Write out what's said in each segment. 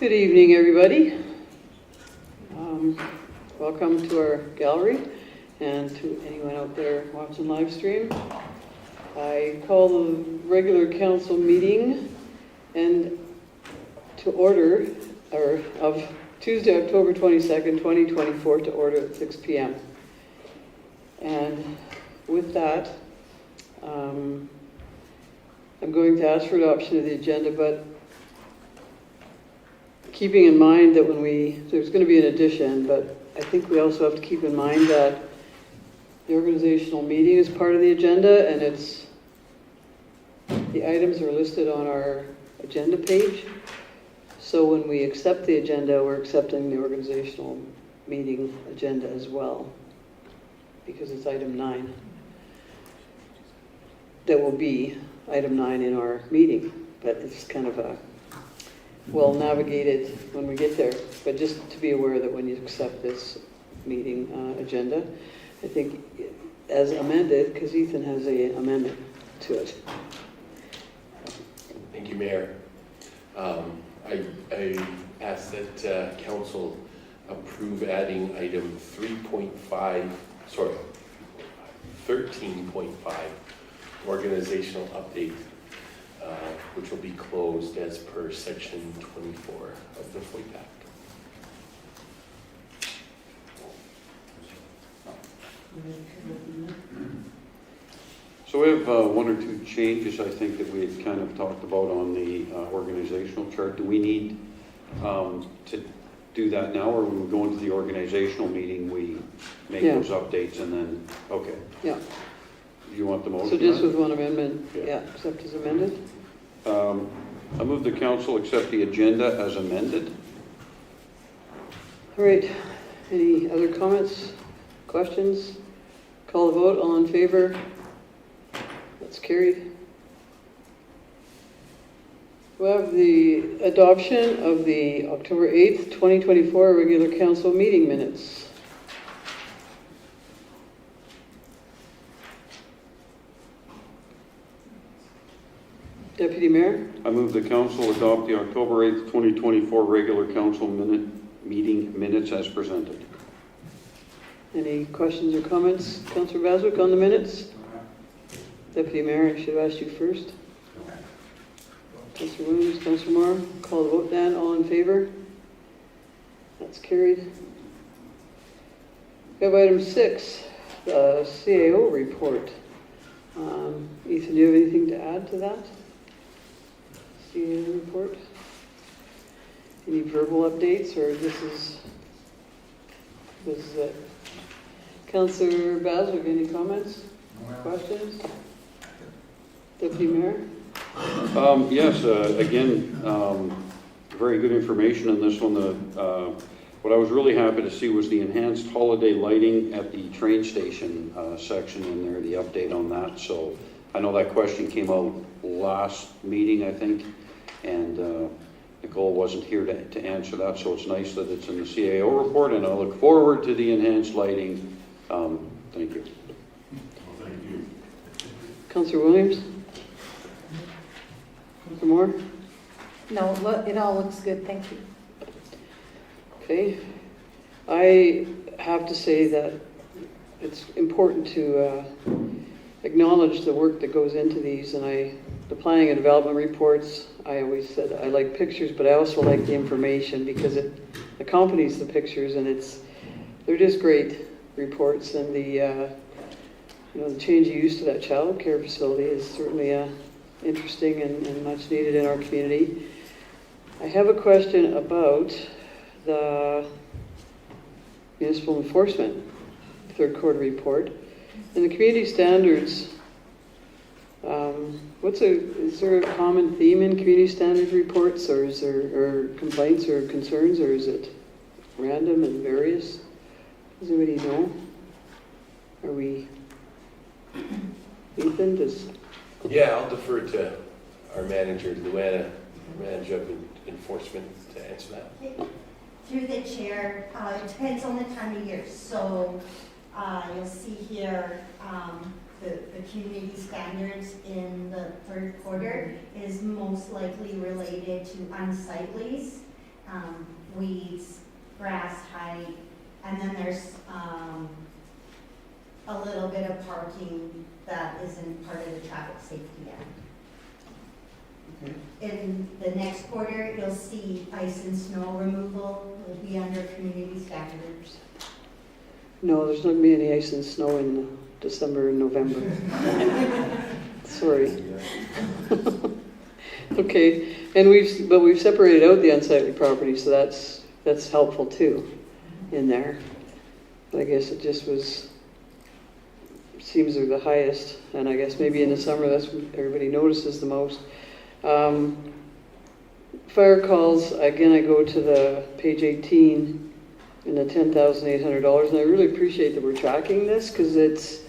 Good evening, everybody. Welcome to our gallery and to anyone out there watching live stream. I call the regular council meeting and to order, or of Tuesday, October 22nd, 2024, to order at 6 p.m. And with that, I'm going to ask for adoption of the agenda, but keeping in mind that there's going to be an addition, but I think we also have to keep in mind that the organizational meeting is part of the agenda, and the items are listed on our agenda page. So when we accept the agenda, we're accepting the organizational meeting agenda as well, because it's item 9. That will be item 9 in our meeting, but it's kind of a well navigated when we get there. But just to be aware that when you accept this meeting agenda, I think as amended, because Ethan has an amendment to it. Thank you, Mayor. I ask that council approve adding item 13.5, organizational update, which will be closed as per section 24 of the FOIP Act. So we have one or two changes, I think, that we had kind of talked about on the organizational chart. Do we need to do that now, or when we go into the organizational meeting, we make those updates and then, okay. Yeah. Do you want the motion? So just with one amendment, Yeah. accept as amended. I move the council accept the agenda as amended. All right. Any other comments, questions? Call the vote. All in favor? That's carried. We have the adoption of the October 8th, 2024 regular council meeting minutes. Deputy Mayor? I move the council adopt the October 8th, 2024 regular council meeting minutes as presented. Any questions or comments? Councillor Baswick on the minutes? Deputy Mayor, I should have asked you first. Councillor Williams, Councillor Moore, call the vote then. All in favor? That's carried. We have item 6, the CAO report. Ethan, do you have anything to add to that? CAO report? Any verbal updates, or this is it? Councillor Baswick, any comments? Questions? Deputy Mayor? Yes, again, very good information on this one. What I was really happy to see was the enhanced holiday lighting at the train station section in there, the update on that. So I know that question came out last meeting, I think, and Nicole wasn't here to answer that, so it's nice that it's in the CAO report, and I look forward to the enhanced lighting. Thank you. Well, thank you. Councillor Williams? Councillor Moore? No, it all looks good, thank you. Okay. I have to say that it's important to acknowledge the work that goes into these, and the planning and development reports, I always said I like pictures, but I also like the information because it accompanies the pictures, and they're just great reports. And the change of use to that child care facility is certainly interesting and much needed in our community. I have a question about the municipal enforcement third quarter report. In the community standards, is there a common theme in community standards reports, or is there complaints or concerns, or is it random and various? Does anybody know? Are we, Ethan, Yeah, I'll defer to our manager, Luana, manager of enforcement, to answer that. Through the chair, it depends on the time of year. So you'll see here the community standards in the third quarter is most likely related to unsightlies weeds, grass height, and then there's a little bit of parking that isn't part of the traffic safety yet. In the next quarter, you'll see ice and snow removal will be under community standards. No, there's not gonna be any ice and snow in December and November. Sorry. Okay, and we've separated out the unsightly property, so that's helpful too in there. But I guess it just seems they're the highest, and I guess maybe in the summer that's when everybody notices the most. Fire calls, again, I go to the page 18 and the $10,800, and I really appreciate that we're tracking this because it's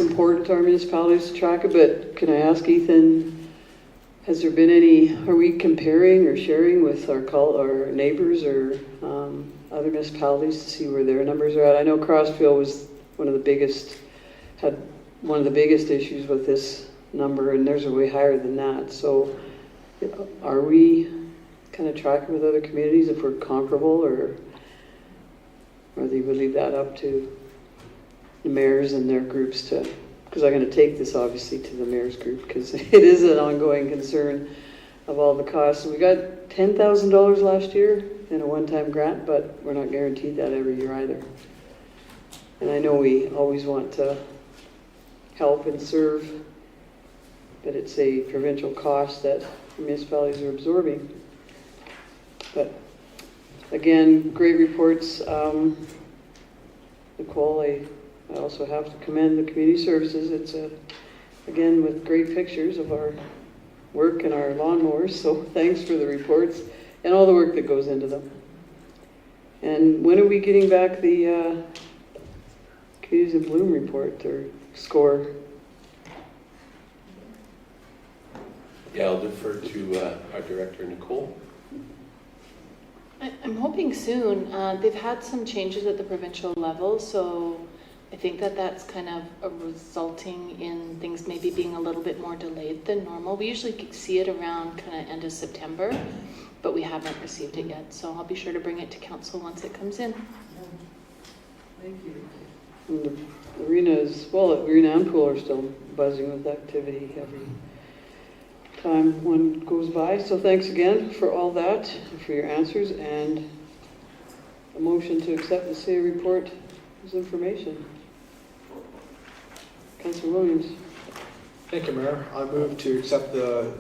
important to our municipalities to track it. But can I ask Ethan, has there been any? Are we comparing or sharing with our neighbors or other municipalities to see where their numbers are at? I know Crossfield was had one of the biggest issues with this number, and theirs are way higher than that. So, are we kind of tracking with other communities if we're comparable, or they would leave that up to the mayors and their groups to? Because I'm going to take this obviously to the mayor's group because it is an ongoing concern of all the costs. We got $10,000 last year in a one-time grant, but we're not guaranteed that every year either. And I know we always want to help and serve, but it's a provincial cost that municipalities are absorbing. But again, great reports. Nicole, I also have to commend the community services. It's again with great pictures of our work and our lawnmowers, so thanks for the reports and all the work that goes into them. And when are we getting back the Communities in Bloom report or score? Yeah, I'll defer to our director, Nicole. I'm hoping soon. They've had some changes at the provincial level, so I think that's kind of resulting in things maybe being a little bit more delayed than normal. We usually see it around kind of end of September, but we haven't received it yet, so I'll be sure to bring it to council once it comes in. Thank you. And the arena and pool are still buzzing with activity every time one goes by. So thanks again for all that, and for your answers, and a motion to accept the CA report as information. Councillor Williams. Thank you, Mayor. I move to accept the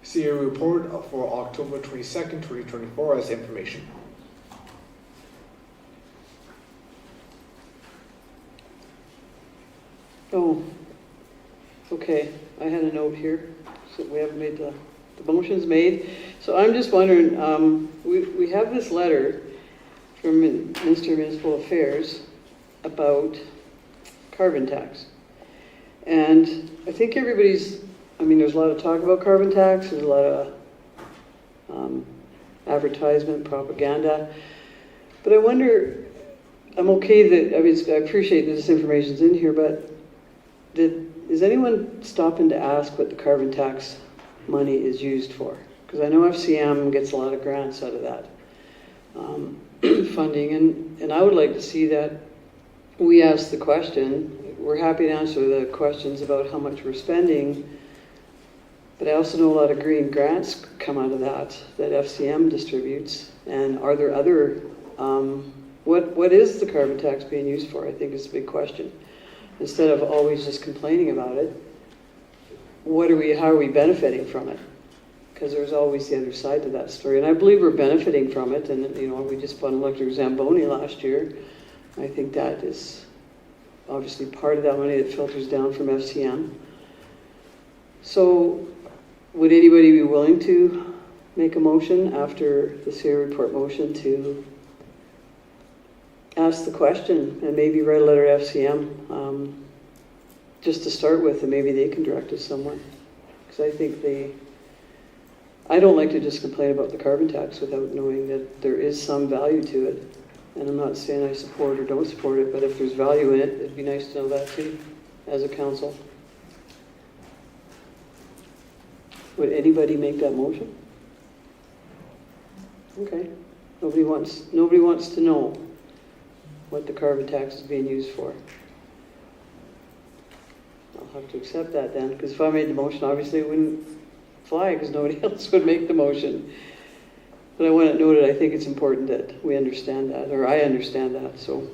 CA report for October 22nd, 2024 as information. Oh, okay. I had a note here, so we haven't made the motion's made. So I'm just wondering, we have this letter from Minister of Municipal Affairs about carbon tax. And I think there's a lot of talk about carbon tax, there's a lot of advertisement, propaganda. But I wonder, I'm okay that, I appreciate that this information's in here, but is anyone stopping to ask what the carbon tax money is used for? Because I know FCM gets a lot of grants out of that funding, and I would like to see that we ask the question. We're happy to answer the questions about how much we're spending, but I also know a lot of green grants come out of that FCM distributes. And are there other, what is the carbon tax being used for? I think is a big question. Instead of always just complaining about it, how are we benefiting from it? Because there's always the other side to that story. And I believe we're benefiting from it. And, we just bought an electric Zamboni last year. I think that is obviously part of that money that filters down from FCM. So would anybody be willing to make a motion after the CA report motion to ask the question and maybe write a letter to FCM just to start with, and maybe they can direct us somewhere? Because I don't like to just complain about the carbon tax without knowing that there is some value to it. And I'm not saying I support or don't support it, but if there's value in it, it'd be nice to know that too, as a council. Would anybody make that motion? Okay. Nobody wants to know what the carbon tax is being used for. I'll have to accept that then, because if I made the motion, obviously it wouldn't fly, because nobody else would make the motion. But I want it noted, I think it's important that we understand that, or I understand that, so.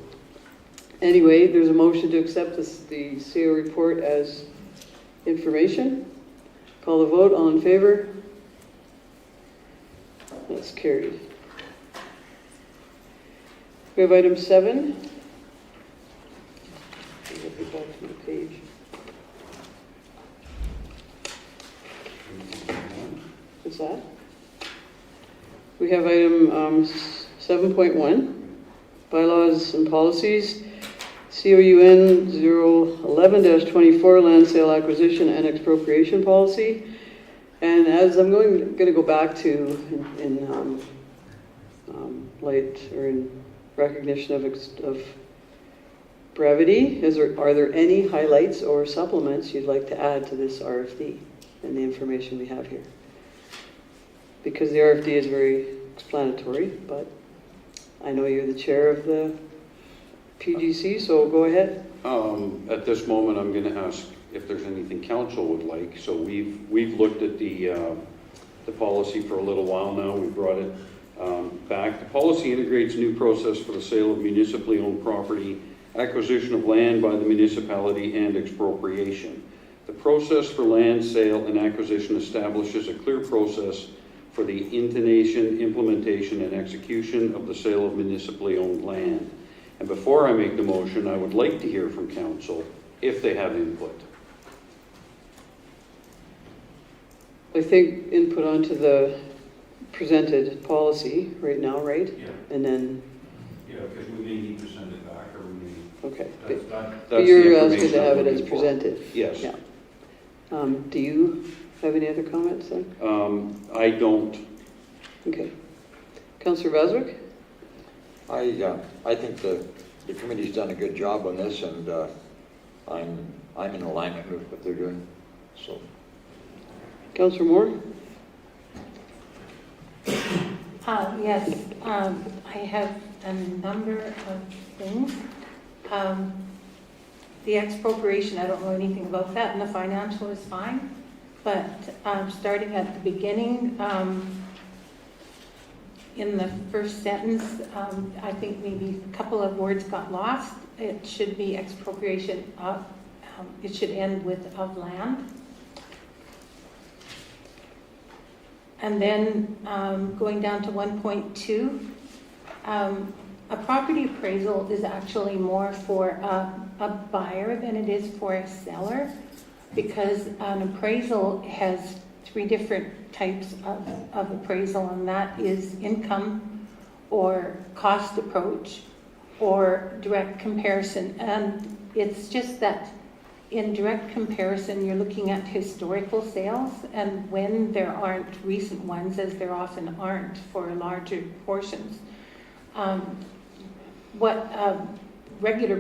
Anyway, there's a motion to accept the CO report as information. Call the vote, all in favor? That's carried. We have item 7. I'll get back to my page. What's that? We have item 7.1, bylaws and policies, COUN 011-24, land sale acquisition and expropriation policy. And as I'm going to go back to in light or in recognition of brevity, are there any highlights or supplements you'd like to add to this RFD and the information we have here? Because the RFD is very explanatory, but I know you're the chair of the PGC, so go ahead. At this moment, I'm going to ask if there's anything council would like. So we've looked at the policy for a little while now. We brought it back. The policy integrates new process for the sale of municipally owned property, acquisition of land by the municipality, and expropriation. The process for land sale and acquisition establishes a clear process for the intonation, implementation, and execution of the sale of municipally owned land. And before I make the motion, I would like to hear from council if they have input. I think input onto the presented policy right now, right? Yeah. And then, Yeah, because we may need to send it back, or we may... okay. That's But you're the asking information to have I'm it as looking for. presented? Yes. Yeah. Do you have any other comments then? I don't. Okay. Councillor Vaswick? I think the committee's done a good job on this, and I'm in alignment with what they're doing. So, Councillor Moore? Yes, I have a number of things. The expropriation, I don't know anything about that, and the financial is fine. But starting at the beginning, in the first sentence, I think maybe a couple of words got lost. It should be expropriation of, it should end with of land. And then going down to 1.2, a property appraisal is actually more for a buyer than it is for a seller, because an appraisal has 3 different types of appraisal, and that is income or cost approach or direct comparison. And it's just that in direct comparison, you're looking at historical sales, and when there aren't recent ones, as there often aren't for larger portions, what a regular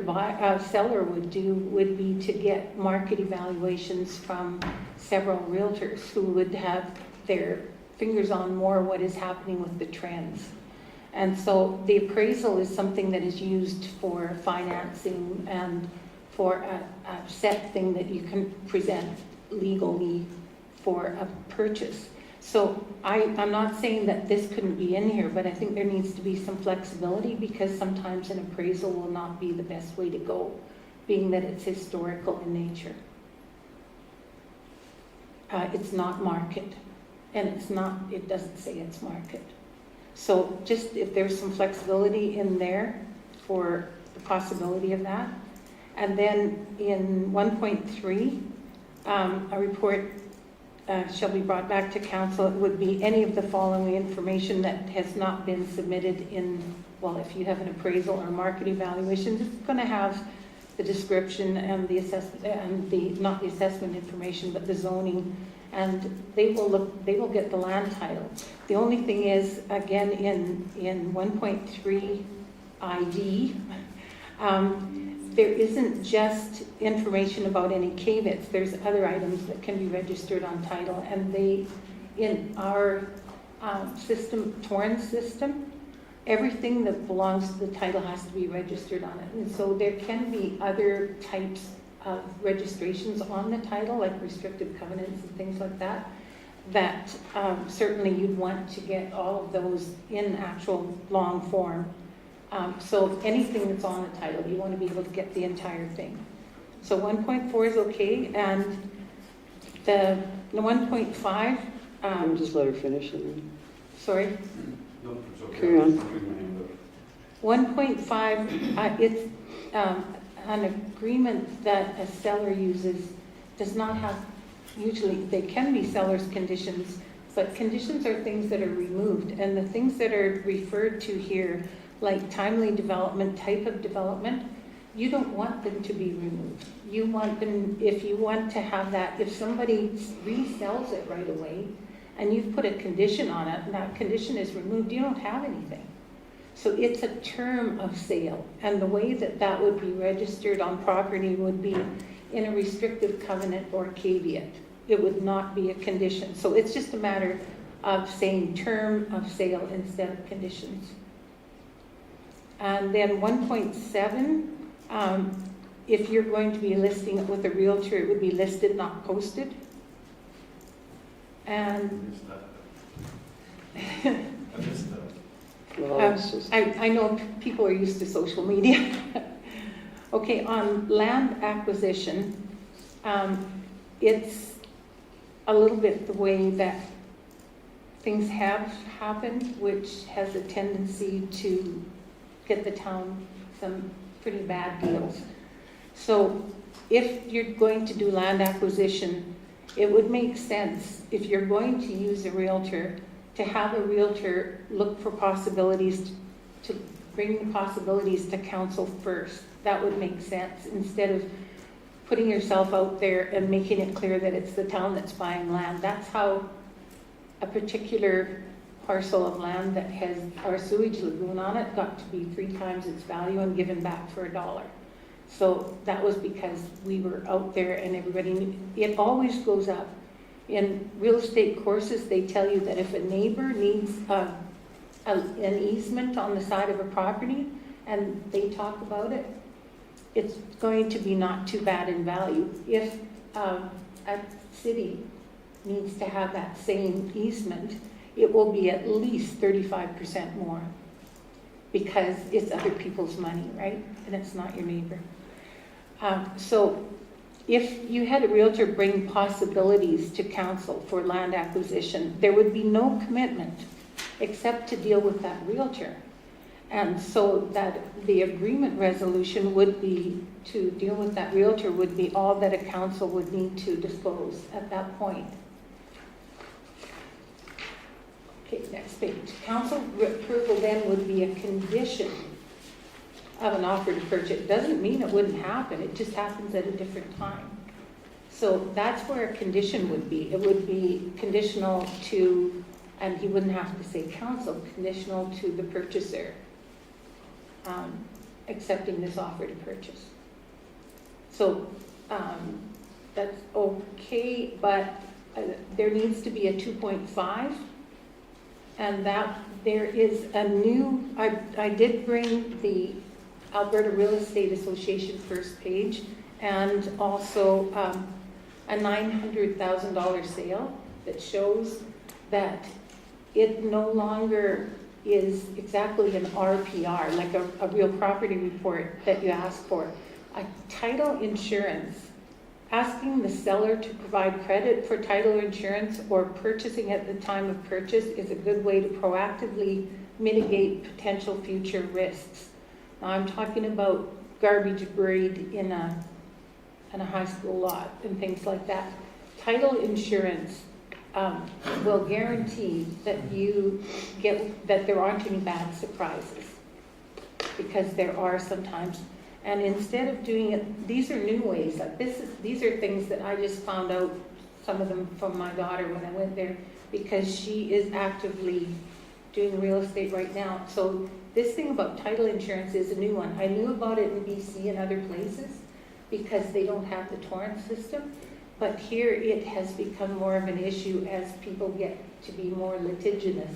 seller would do would be to get market evaluations from several realtors who would have their fingers on more what is happening with the trends. And so the appraisal is something that is used for financing and for a set thing that you can present legally for a purchase. So I'm not saying that this couldn't be in here, but I think there needs to be some flexibility, because sometimes an appraisal will not be the best way to go, being that it's historical in nature. It's not market, and it doesn't say it's market. So just if there's some flexibility in there for the possibility of that. And then in 1.3, a report shall be brought back to council. It would be any of the following information that has not been submitted in, well, if you have an appraisal or market evaluation, it's going to have the description and the assessment, and the, not the assessment information, but the zoning, and they will get the land title. The only thing is, again, in 1.3 ID, there isn't just information about any caveats, there's other items that can be registered on title, and they, in our system, Torrens system, everything that belongs to the title has to be registered on it. And so there can be other types of registrations on the title, like restrictive covenants and things like that, that certainly you'd want to get all of those in actual long form. So anything that's on the title, you want to be able to get the entire thing. So 1.4 is okay, and the 1.5, Just let her finish and then sorry, No, it's okay. Carry on. 1.5, it's an agreement that a seller uses does not have, usually they can be seller's conditions, but conditions are things that are removed, and the things that are referred to here, like timely development, type of development, you don't want them to be removed. You want them, if you want to have that, if somebody resells it right away and you've put a condition on it and that condition is removed, you don't have anything. So it's a term of sale, and the way that that would be registered on property would be in a restrictive covenant or caveat. It would not be a condition. So it's just a matter of saying term of sale instead of conditions. And then 1.7, if you're going to be listing it with a realtor, it would be listed, not posted. And well, it's just, I know people are used to social media. Okay, on land acquisition, it's a little bit the way that things have happened, which has a tendency to get the town some pretty bad deals. So if you're going to do land acquisition, it would make sense, if you're going to use a realtor, to have a realtor look for possibilities, to bring the possibilities to council first. That would make sense, instead of putting yourself out there and making it clear that it's the town that's buying land. That's how a particular parcel of land that has our sewage lagoon on it got to be 3 times its value and given back for $1. So that was because we were out there and everybody knew. It always goes up. In real estate courses, they tell you that if a neighbor needs an easement on the side of a property and they talk about it, it's going to be not too bad in value. If a city needs to have that same easement, it will be at least 35% more, because it's other people's money, right? And it's not your neighbor. So if you had a realtor bring possibilities to council for land acquisition, there would be no commitment except to deal with that realtor. And so that the agreement resolution would be to deal with that realtor would be all that a council would need to disclose at that point. Okay, next page. Council approval then would be a condition of an offer to purchase. It doesn't mean it wouldn't happen, it just happens at a different time. So that's where a condition would be. It would be conditional to, and he wouldn't have to say council, conditional to the purchaser accepting this offer to purchase. So that's okay, but there needs to be a 2.5, and that there is a new, I did bring the Alberta Real Estate Association first page, and also a $900,000 sale that shows that it no longer is exactly an RPR, like a real property report that you ask for. A title insurance, asking the seller to provide credit for title insurance or purchasing at the time of purchase is a good way to proactively mitigate potential future risks. Now I'm talking about garbage buried in a high school lot and things like that. Title insurance will guarantee that you get, that there aren't any bad surprises, because there are sometimes. And instead of doing it, these are new ways. Like these are things that I just found out, some of them from my daughter when I went there, because she is actively doing real estate right now. So This thing about title insurance is a new one. I knew about it in BC and other places because they don't have the torrent system. But here it has become more of an issue as people get to be more litigious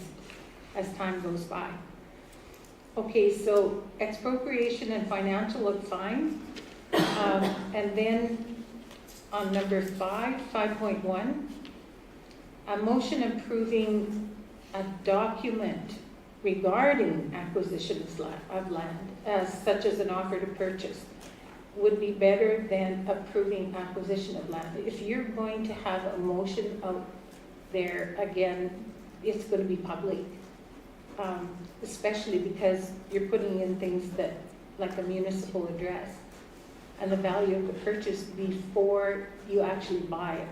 as time goes by. Okay, so expropriation and financial look fine. And then on number 5.1, a motion approving a document regarding acquisition of land, such as an offer to purchase, would be better than approving acquisition of land. If you're going to have a motion out there, again, it's going to be public, especially because you're putting in things that, like a municipal address, and the value of the purchase before you actually buy it.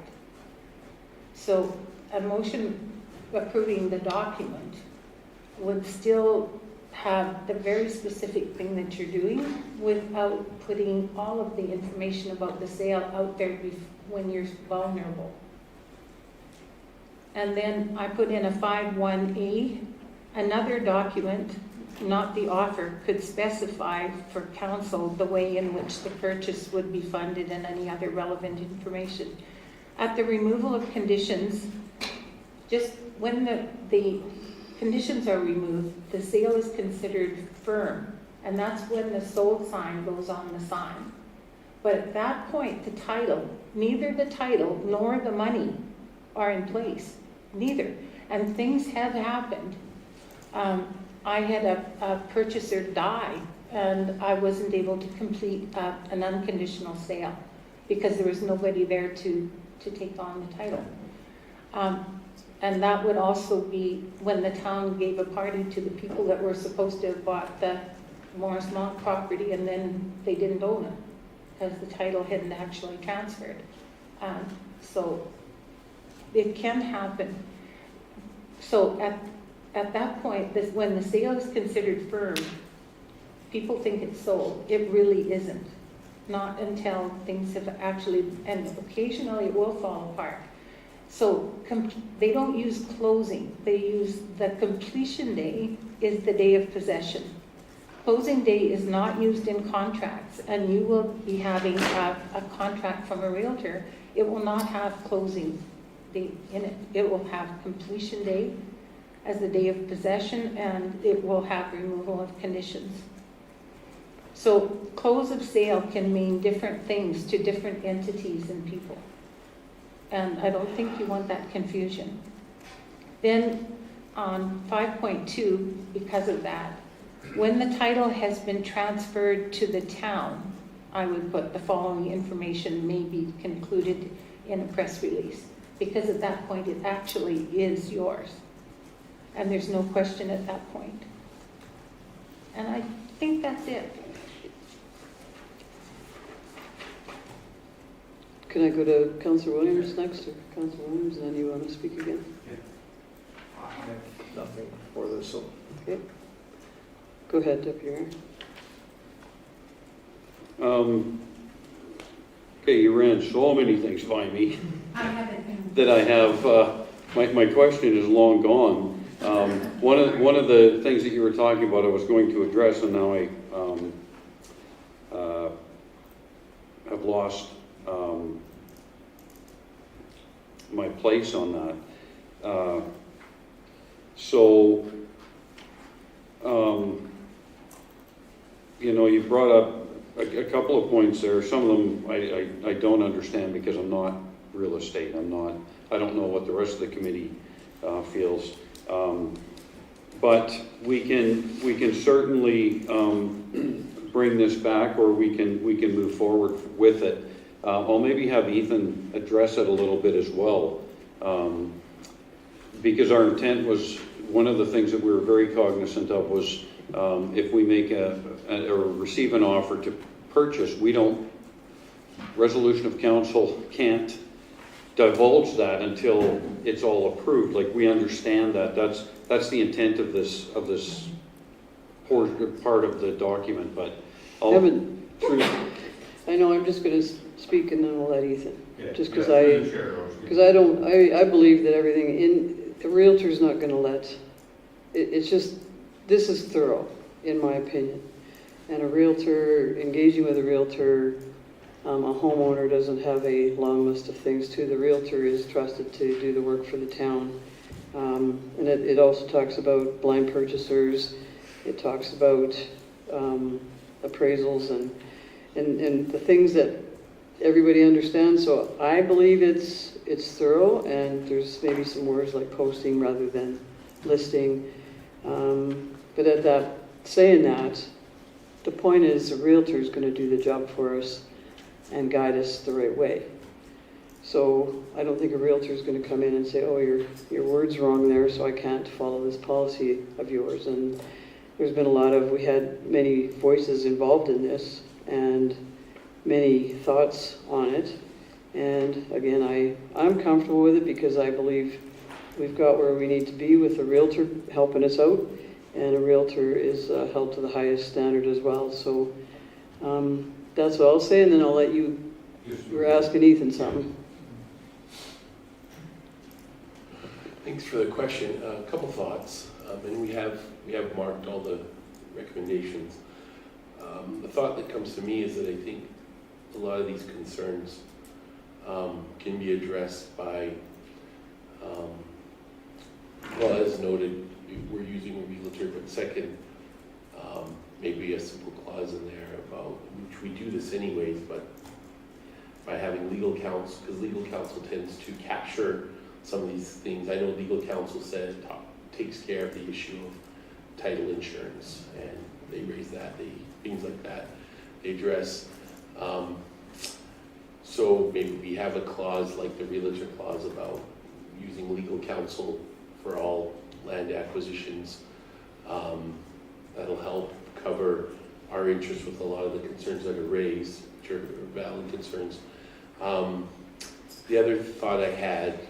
So a motion approving the document would still have the very specific thing that you're doing without putting all of the information about the sale out there when you're vulnerable. And then I put in a 5.1A, another document, not the offer, could specify for council the way in which the purchase would be funded and any other relevant information. At the removal of conditions, just when the conditions are removed, the sale is considered firm, and that's when the sold sign goes on the sign. But at that point, the title, neither the title nor the money are in place, neither. And things have happened. I had a purchaser die, and I wasn't able to complete an unconditional sale because there was nobody there to take on the title. And that would also be when the town gave a party to the people that were supposed to have bought the Morrismont property, and then they didn't own it because the title hadn't actually transferred. So it can happen. So at that point, when the sale is considered firm, people think it's sold. It really isn't. Not until things have actually, and occasionally it will fall apart. So they don't use closing. They use the completion day is the day of possession. Closing day is not used in contracts, and you will be having a contract from a realtor. It will not have closing date in it. It will have completion day as the day of possession, and it will have removal of conditions. So close of sale can mean different things to different entities and people. And I don't think you want that confusion. Then on 5.2, because of that, when the title has been transferred to the town, I would put the following information may be concluded in a press release, because at that point it actually is yours. And there's no question at that point. And I think that's it. Can I go to Councillor Williams next, or Councillor Williams, and then you want to speak again? I have nothing for this, so. Okay. Go ahead, Deputy Mayor. Okay, you ran so many things by me I haven't. that I have, my question is long gone. One of the things that you were talking about I was going to address, and now I have lost my place on that. You know, you brought up a couple of points there. Some of them I don't understand because I'm not real estate. I don't know what the rest of the committee feels. But we can certainly bring this back, or we can move forward with it. I'll maybe have Ethan address it a little bit as well, because our intent was, one of the things that we were very cognizant of was if we make or receive an offer to purchase, resolution of council can't divulge that until it's all approved. Like, we understand that. That's the intent of this part of the document. But I know, I'm just going to speak and then we'll let Ethan. Just because I believe that everything the realtor's not going to let. It's just, this is thorough. in my opinion. And a realtor, engaging with a realtor, a homeowner doesn't have a long list of things to. The realtor is trusted to do the work for the town. And it also talks about blind purchasers. It talks about appraisals and the things that everybody understands. So I believe it's thorough, and there's maybe some words like posting rather than listing. But at that, saying that, the point is the realtor is going to do the job for us and guide us the right way. So I don't think a realtor is going to come in and say, oh, your word's wrong there, so I can't follow this policy of yours. And there's been we had many voices involved in this and many thoughts on it. And again, I'm comfortable with it because I believe we've got where we need to be with a realtor helping us out. And a realtor is held to the highest standard as well. So that's what I'll say, and then I'll let you were asking Ethan something. Thanks for the question. A couple thoughts, and we have marked all the recommendations. The thought that comes to me is that I think a lot of these concerns can be addressed by, well, as noted, we're using a realtor, but second, maybe a simple clause in there about, which we do this anyways, but by having legal counsel, because legal counsel tends to capture some of these things. I know legal counsel said takes care of the issue of title insurance, and they raise that, things like that, they address. So maybe we have a clause like the realtor clause about using legal counsel for all land acquisitions. That'll help cover our interest with a lot of the concerns that are raised, which are valid concerns. The other thought I had,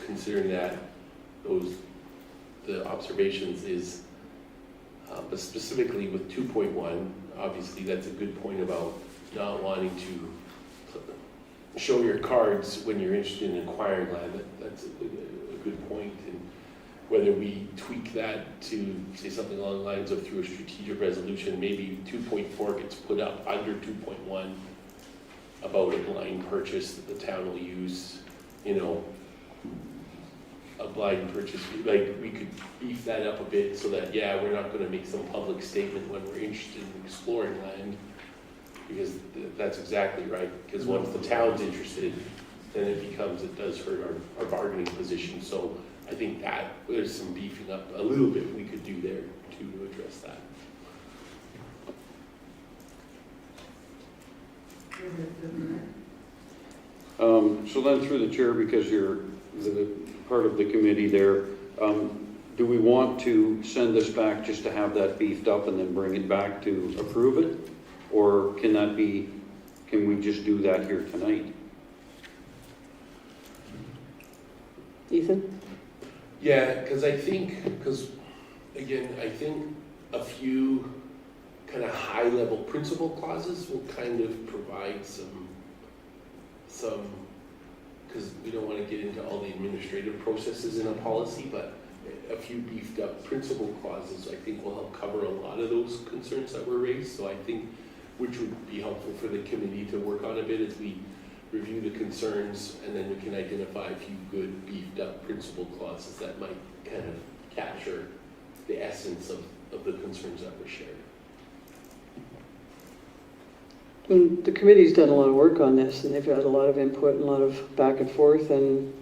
considering that the observations is, but specifically with 2.1, obviously that's a good point about not wanting to show your cards when you're interested in acquiring land. That's a good point. And whether we tweak that to say something along the lines of through a strategic resolution, maybe 2.4 gets put up under 2.1 about a blind purchase that the town will use, a blind purchase, like we could beef that up a bit so that, yeah, we're not going to make some public statement when we're interested in exploring land, because that's exactly right, because once the town's interested, then it does hurt our bargaining position. So I think that there's some beefing up a little bit we could do there to address that. So then through the chair, because you're part of the committee there, do we want to send this back just to have that beefed up and then bring it back to approve it? Or can we just do that here tonight? Ethan? Yeah, because again, I think a few kind of high-level principle clauses will kind of provide some, because we don't want to get into all the administrative processes in a policy, but a few beefed up principle clauses I think will help cover a lot of those concerns that were raised. So I think, which would be helpful for the committee to work on a bit as we review the concerns, and then we can identify a few good beefed up principle clauses that might kind of capture the essence of the concerns that were shared. And the committee's done a lot of work on this, and they've had a lot of input and a lot of back and forth, and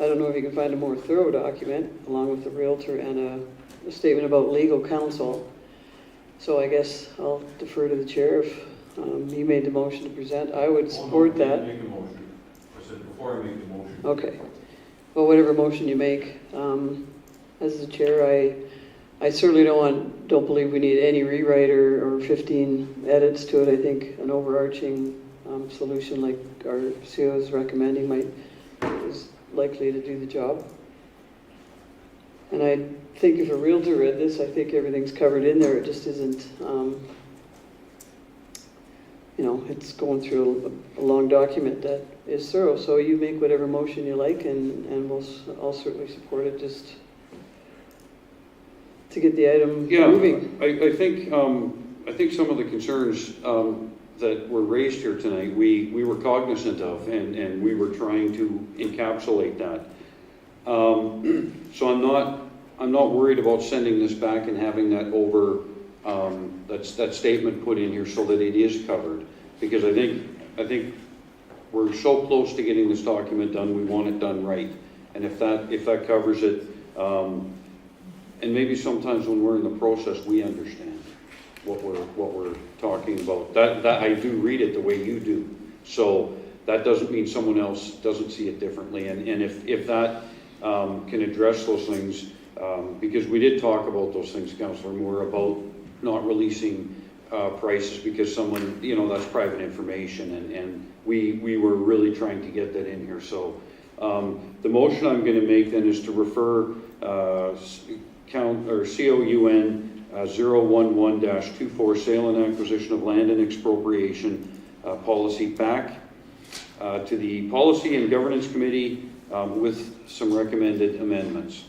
I don't know if you can find a more thorough document along with the realtor and a statement about legal counsel. So I guess I'll defer to the chair if you made the motion to present. I would support that. Make the motion. I said before I make the motion. Okay. Well, whatever motion you make, as the chair, I certainly don't believe we need any rewrite or 15 edits to it. I think an overarching solution like our CEO is recommending is likely to do the job. And I think if a realtor read this, I think everything's covered in there. It just isn't, it's going through a long document that is thorough. So you make whatever motion you like, and I'll certainly support it. Just to get the item Yeah, moving. I think some of the concerns that were raised here tonight, we were cognizant of, and we were trying to encapsulate that. So I'm not worried about sending this back and having that that statement put in here so that it is covered, because I think we're so close to getting this document done, we want it done right. And if that covers it, and maybe sometimes when we're in the process, we understand what we're talking about. That I do read it the way you do. So that doesn't mean someone else doesn't see it differently. And if that can address those things, because we did talk about those things, Councillor Moore, about not releasing prices because someone, that's private information, and we were really trying to get that in here. So the motion I'm going to make then is to refer COUN 011-24 sale and acquisition of land and expropriation policy back to the Policy and Governance Committee with some recommended amendments.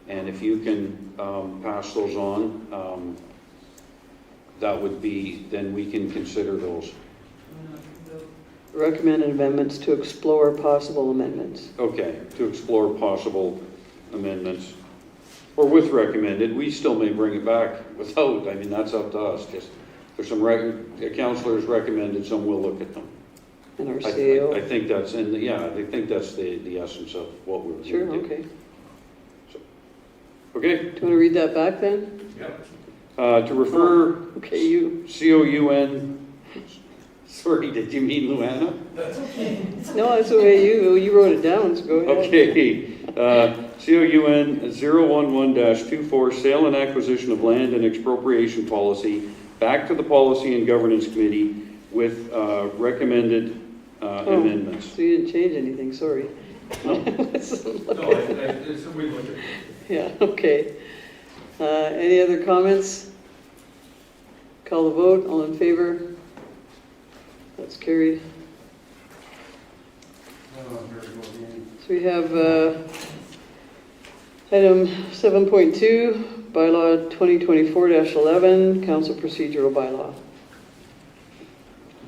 And if you can pass those on, that would be, then we can consider those. Recommended amendments to explore possible amendments. Okay, to explore possible amendments. Or with recommended, we still may bring it back without, that's up to us. Just, there's some councillors recommended, some will look at them. And our I CEO. think that's, I think that's the essence of what we're Sure, going to do. okay. Okay, Do you want to read that back then? to refer Okay, you. COUN, sorry, did you mean Luana? No, that's the way you wrote it down, so go ahead. Okay, COUN 011-24 sale and acquisition of land and expropriation policy back to the Policy and Governance Committee with recommended amendments. So you didn't change anything, sorry. Yeah, okay. Any other comments? Call the vote, all in favor? That's carried. So we have item 7.2, bylaw 2024-11, council procedural bylaw.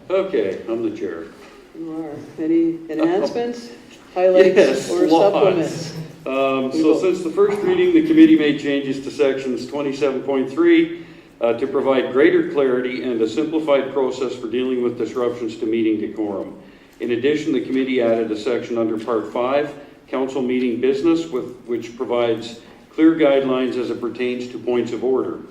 Okay, I'm the chair. You are. Any enhancements, highlights, Yes, or lots. supplements? So since the first reading, the committee made changes to sections 27.3 to provide greater clarity and a simplified process for dealing with disruptions to meeting decorum. In addition, the committee added a section under Part 5, Council Meeting Business, which provides clear guidelines as it pertains to points of order.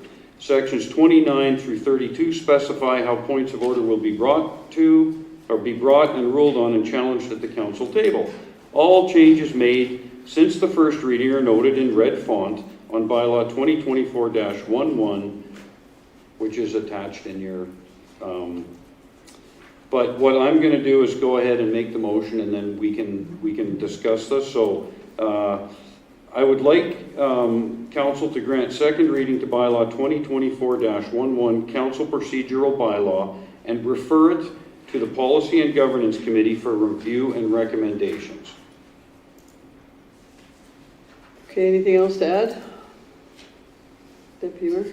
Sections 29 through 32 specify how points of order will be brought and ruled on and challenged at the council table. All changes made since the first reading are noted in red font on bylaw 2024-11, which is attached in your... But what I'm going to do is go ahead and make the motion, and then we can discuss this. So I would like council to grant second reading to bylaw 2024-11, council procedural bylaw, and refer it to the Policy and Governance Committee for review and recommendations. Okay, anything else to add? Deputy Mayor?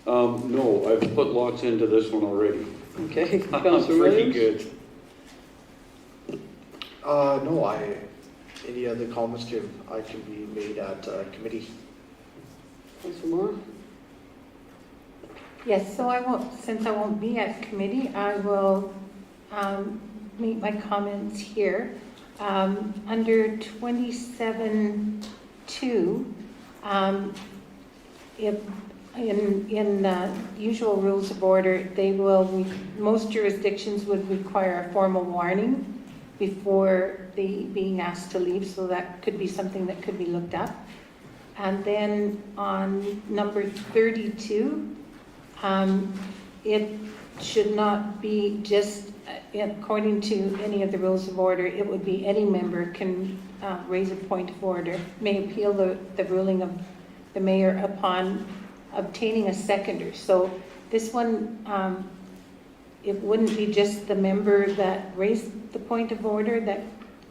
No, I've put lots into this one already. Okay, I'm Councillor pretty Williams? good. No, any other comments can be made at committee. Councillor Moore? Yes, so since I won't be at committee, I will make my comments here. Under 27.2, if in the usual rules of order, most jurisdictions would require a formal warning before being asked to leave, so that could be something that could be looked up. And then on number 32, it should not be just, according to any of the rules of order, it would be any member can raise a point of order, may appeal the ruling of the mayor upon obtaining a seconder. So this one, it wouldn't be just the member that raised the point of order that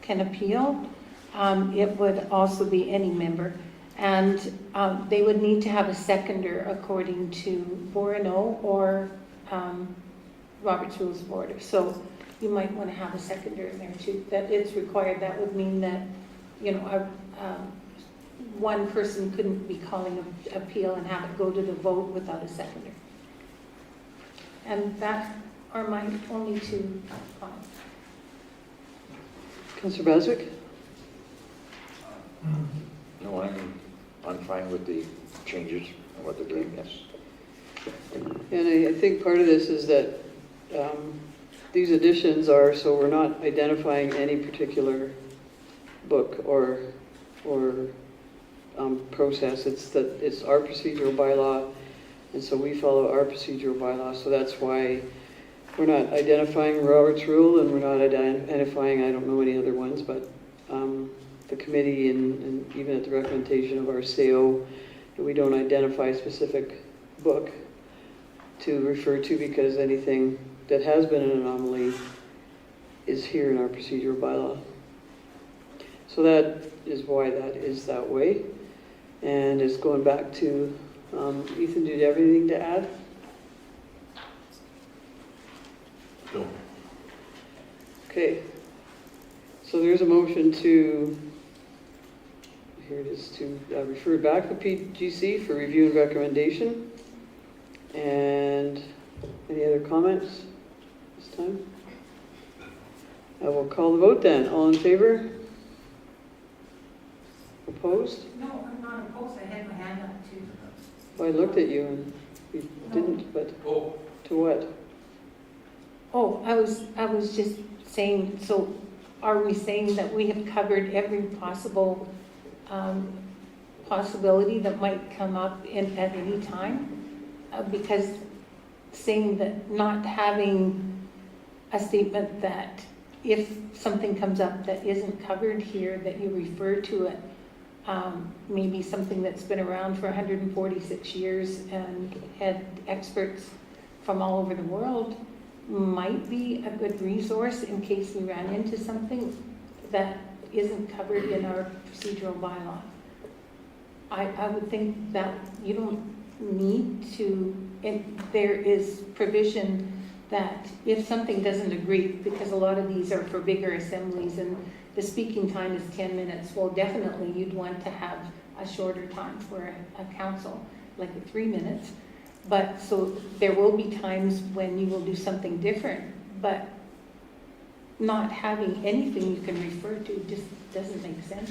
can appeal. It would also be any member. And they would need to have a seconder according to Borano or Robert's Rules of Order. So you might want to have a seconder in there too, that it's required. That would mean that, you know, one person couldn't be calling an appeal and have it go to the vote without a seconder. And that are my only two comments. Councillor Baswick? No, I'm fine with the changes and what they're doing, yes. And I think part of this is that these additions are so we're not identifying any particular book or process. It's that it's our procedural bylaw, and so we follow our procedural bylaw. So that's why we're not identifying Robert's Rule, and we're not identifying, I don't know any other ones, but the committee and even at the recommendation of our CO, we don't identify a specific book to refer to because anything that has been an anomaly is here in our procedural bylaw. So that is why that is that way. And it's going back to, Ethan, did you have anything to add? No. Okay. So there's a motion to, here it is, to refer back to PGC for review and recommendation. And any other comments this time? I will call the vote then. All in favor? Opposed? No, I'm not opposed. I had my hand up too. Well, I looked at you and you didn't, but to what? Oh, I was just saying, so are we saying that we have covered every possible possibility that might come up at any time? Because saying that not having a statement that if something comes up that isn't covered here, that you refer to it, maybe something that's been around for 146 years and had experts from all over the world might be a good resource in case we ran into something that isn't covered in our procedural bylaw. I would think that you don't need to, and there is provision that if something doesn't agree, because a lot of these are for bigger assemblies and the speaking time is 10 minutes, well, definitely you'd want to have a shorter time for a council, like 3 minutes. But so there will be times when you will do something different, but not having anything you can refer to just doesn't make sense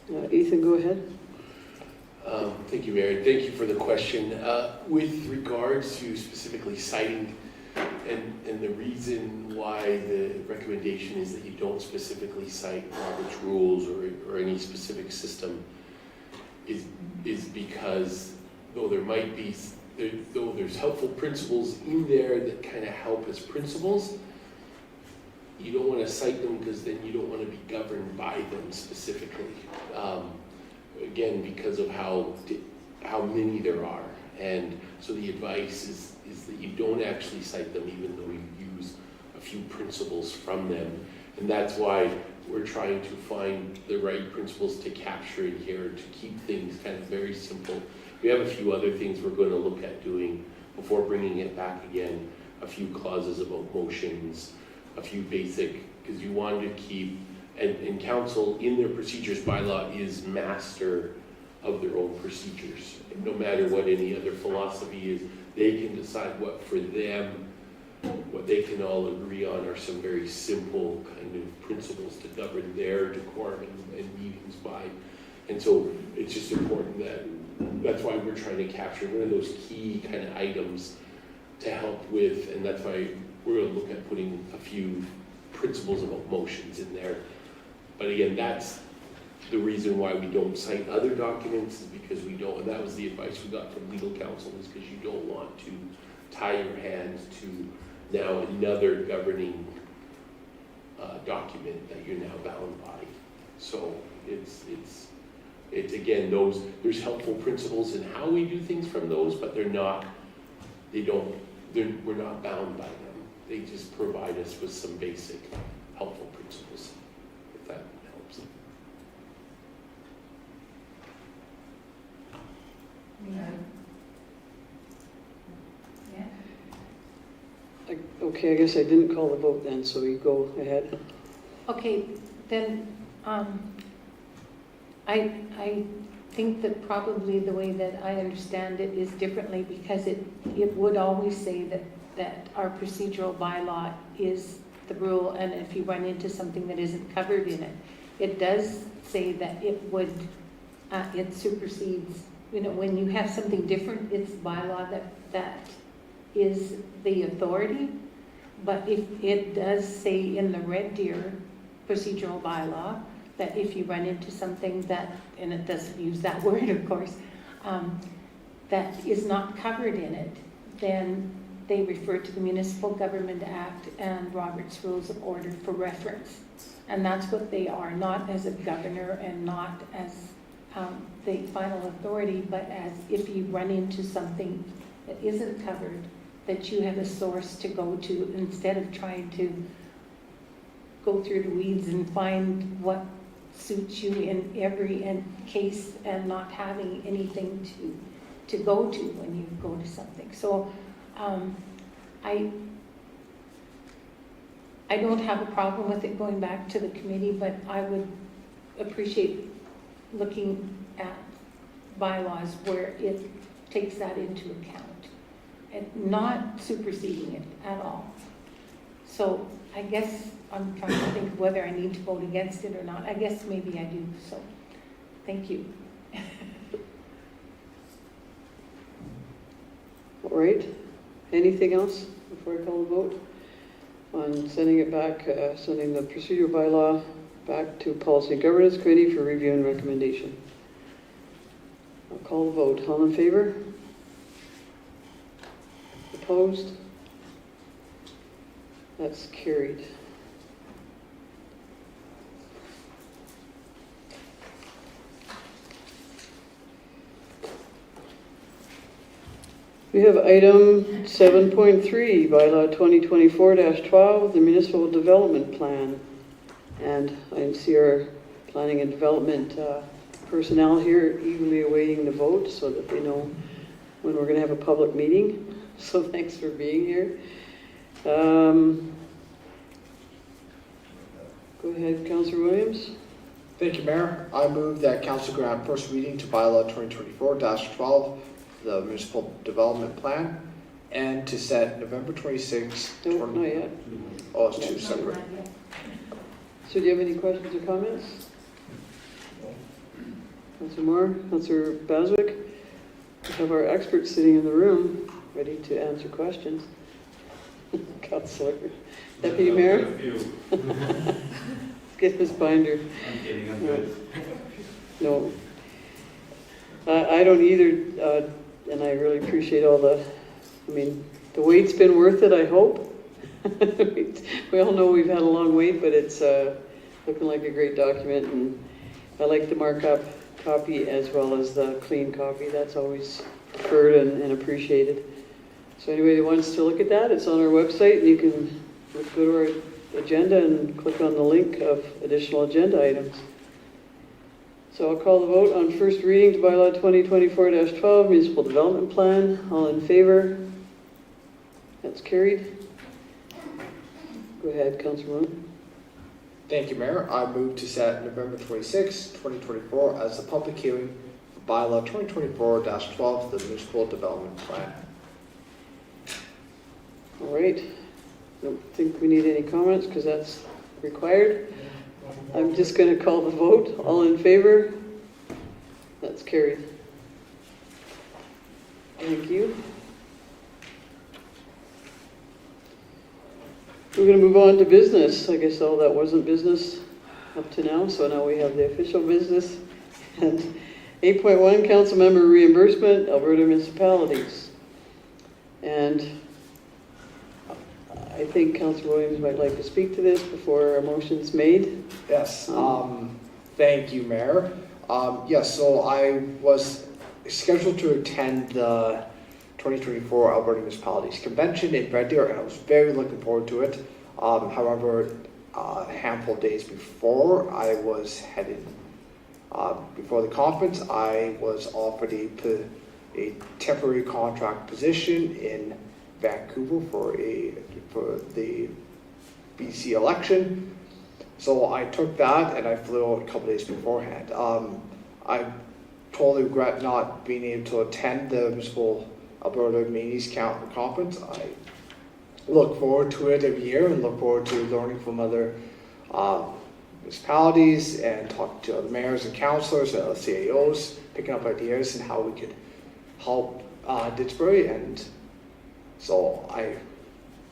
to me. Ethan, go ahead. Thank you, Mary. Thank you for the question. With regards to specifically citing, and the reason why the recommendation is that you don't specifically cite Robert's Rules or any specific system is because though there's helpful principles in there that kind of help as principles, you don't want to cite them because then you don't want to be governed by them specifically. Again, because of how many there are. And so the advice is that you don't actually cite them even though you use a few principles from them. And that's why we're trying to find the right principles to capture in here to keep things kind of very simple. We have a few other things we're going to look at doing before bringing it back again. A few clauses about motions, a few basic, because you want to keep, and council in their procedures bylaw is master of their own procedures. No matter what any other philosophy is, they can decide what for them, what they can all agree on are some very simple kind of principles to govern their decorum and meetings by. And so it's just important that's why we're trying to capture one of those key kind of items to help with, and that's why we're going to look at putting a few principles about motions in there. But again, that's the reason why we don't cite other documents is because we don't, and that was the advice we got from legal counsel, is because you don't want to tie your hands to now another governing document that you're now bound by. So it's again, there's helpful principles in how we do things from those, but we're not bound by them. They just provide us with some basic helpful principles, if that helps. Yeah. Okay, I guess I didn't call the vote then, so you go ahead. Okay, then, I think that probably the way that I understand it is differently, because it would always say that our procedural bylaw is the rule, and if you run into something that isn't covered in it, it does say that it would, it supersedes, when you have something different, it's bylaw that is the authority. But if it does say in the Red Deer procedural bylaw that if you run into something that, and it doesn't use that word, of course, that is not covered in it, then they refer to the Municipal Government Act and Robert's Rules of Order for reference. And that's what they are, not as a governor and not as the final authority, but as if you run into something that isn't covered, that you have a source to go to instead of trying to go through the weeds and find what suits you in every case and not having anything to go to when you go to something. So I don't have a problem with it going back to the committee, but I would appreciate looking at bylaws where it takes that into account and not superseding it at all. So I guess I'm trying to think whether I need to vote against it or not. I guess maybe I do, so thank you. All right. Anything else before I call the vote? On sending it back, sending the procedural bylaw back to Policy and Governance Committee for review and recommendation. I'll call the vote. All in favor? Opposed? That's carried. We have item 7.3, bylaw 2024-12, the municipal development plan. And I see our planning and development personnel here eagerly awaiting the vote so that they know when we're going to have a public meeting. So thanks for being here. Go ahead, Councillor Williams. Thank you, Mayor. I move that council grant first reading to bylaw 2024-12, the municipal development plan, and to set November 26th. No, not yet. Oh, it's two separate. So do you have any questions or comments? Councillor Moore, Councillor Baswick. We have our experts sitting in the room, ready to answer questions. Councillor, Deputy Mayor. Let's get this binder. I'm kidding, I'm good. No, I don't either, and I really appreciate all the the wait's been worth it, I hope. We all know we've had a long wait, but it's looking like a great document, and I like the markup copy as well as the clean copy. That's always preferred and appreciated. So anybody that wants to look at that, it's on our website, and you can go to our agenda and click on the link of additional agenda items. So I'll call the vote on first reading to bylaw 2024-12, municipal development plan. All in favor? That's carried. Go ahead, Councillor Moon. Thank you, Mayor. I move to set November 26th, 2024 as the public hearing for bylaw 2024-12, the municipal development plan. All right. I don't think we need any comments because that's required. I'm just going to call the vote. All in favor? That's carried. Thank you. We're going to move on to business. I guess all that wasn't business up to now, so now we have the official business. And 8.1, council member reimbursement, Alberta municipalities. And I think Councillor Williams might like to speak to this before a motion's made. Yes, thank you, Mayor. Yes, so I was scheduled to attend the 2024 Alberta Municipalities Convention in Red Deer, and I was very looking forward to it. However, a handful of days before I was headed, before the conference, I was offered a a temporary contract position in Vancouver for the BC election. So I took that and I flew out a couple days beforehand. I totally regret not being able to attend the Municipal Alberta Communities Conference. I look forward to it every year and look forward to learning from other municipalities and talking to other mayors and councillors and CAOs, picking up ideas and how we could help Didsbury. And so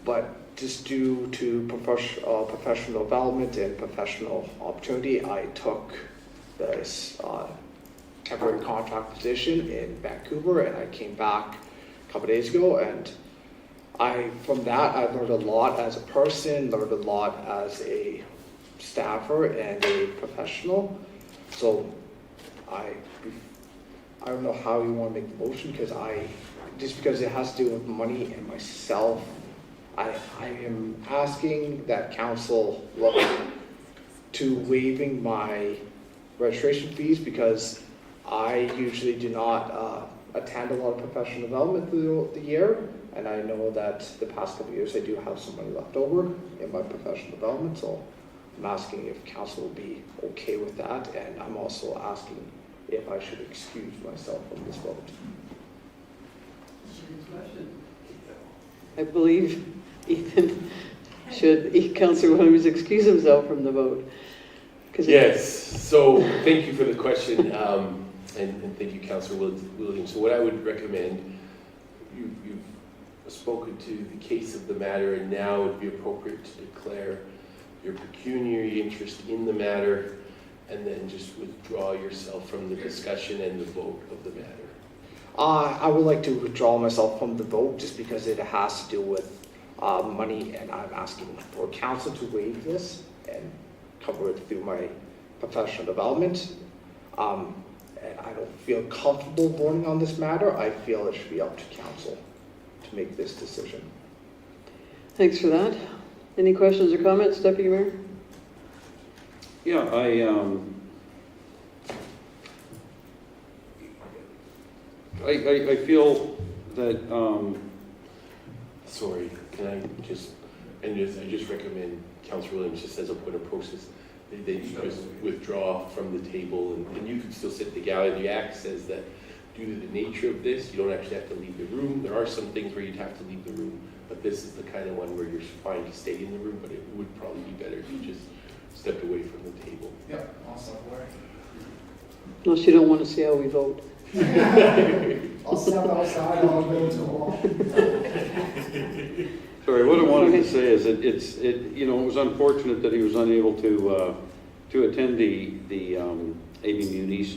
but just due to professional development and professional opportunity, I took this temporary contract position in Vancouver, and I came back a couple days ago, and from that I learned a lot as a person, learned a lot as a staffer and a professional. So I don't know how you want to make the motion, because because it has to do with money and myself, I am asking that council look to waiving my registration fees, because I usually do not attend a lot of professional development through the year, and I know that the past couple of years I do have some money left over in my professional development, so I'm asking if council will be okay with that, and I'm also asking if I should excuse myself from this vote. I believe Ethan Councillor Williams excuse himself from the vote. 'Cause Yes, so thank you for the question, and thank you, Councillor Williams. So what I would recommend, you've spoken to the case of the matter, and now it'd be appropriate to declare your pecuniary interest in the matter, and then just withdraw yourself from the discussion and the vote of the matter. I would like to withdraw myself from the vote just because it has to do with money, and I'm asking for council to waive this and cover it through my professional development. And I don't feel comfortable voting on this matter. I feel it should be up to council to make this decision. Thanks for that. Any questions or comments, Deputy Mayor? Yeah, I feel that, Sorry, can I just recommend Councillor Williams, just as a point of process, they just withdraw from the table, and you can still sit in the gallery. The Act says that due to the nature of this, you don't actually have to leave the room. There are some things where you'd have to leave the room, but this is the kind of one where you're fine to stay in the room, but it would probably be better if you just stepped away from the table. Yep, awesome. Unless you don't want to see how we vote. I'll step outside, I'll go to the wall. sorry, what I wanted to say is that it was unfortunate that he was unable to attend the AB Munis.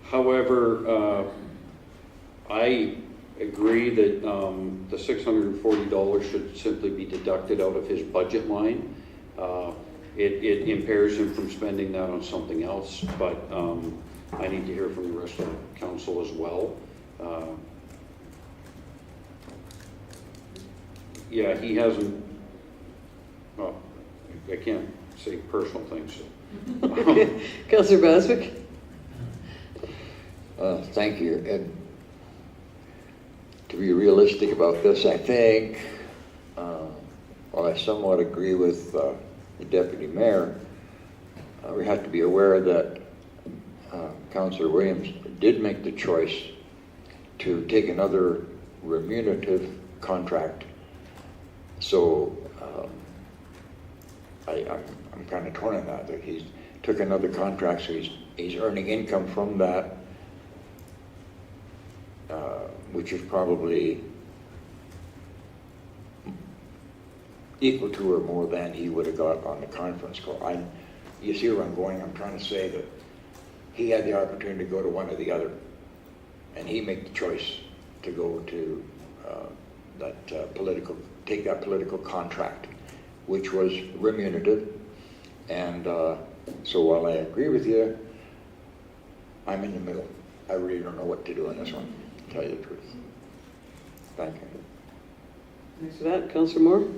However, I agree that the $640 should simply be deducted out of his budget line. It impairs him from spending that on something else, but I need to hear from the rest of the council as well. Yeah, he hasn't, well, I can't say personal things. So. Councillor Baswick? Thank you. And to be realistic about this, I think, while I somewhat agree with the Deputy Mayor, we have to be aware that Councillor Williams did make the choice to take another remunerative contract. So I'm kind of torn on that he took another contract, so he's earning income from that, which is probably equal to or more than he would have got on the conference call. You see where I'm going? I'm trying to say that he had the opportunity to go to one or the other, and he made the choice to go to take that political contract, which was remunerative. And so while I agree with you, I'm in the middle. I really don't know what to do on this one, to tell you the truth. Thank you. Thanks for that. Councillor Moore?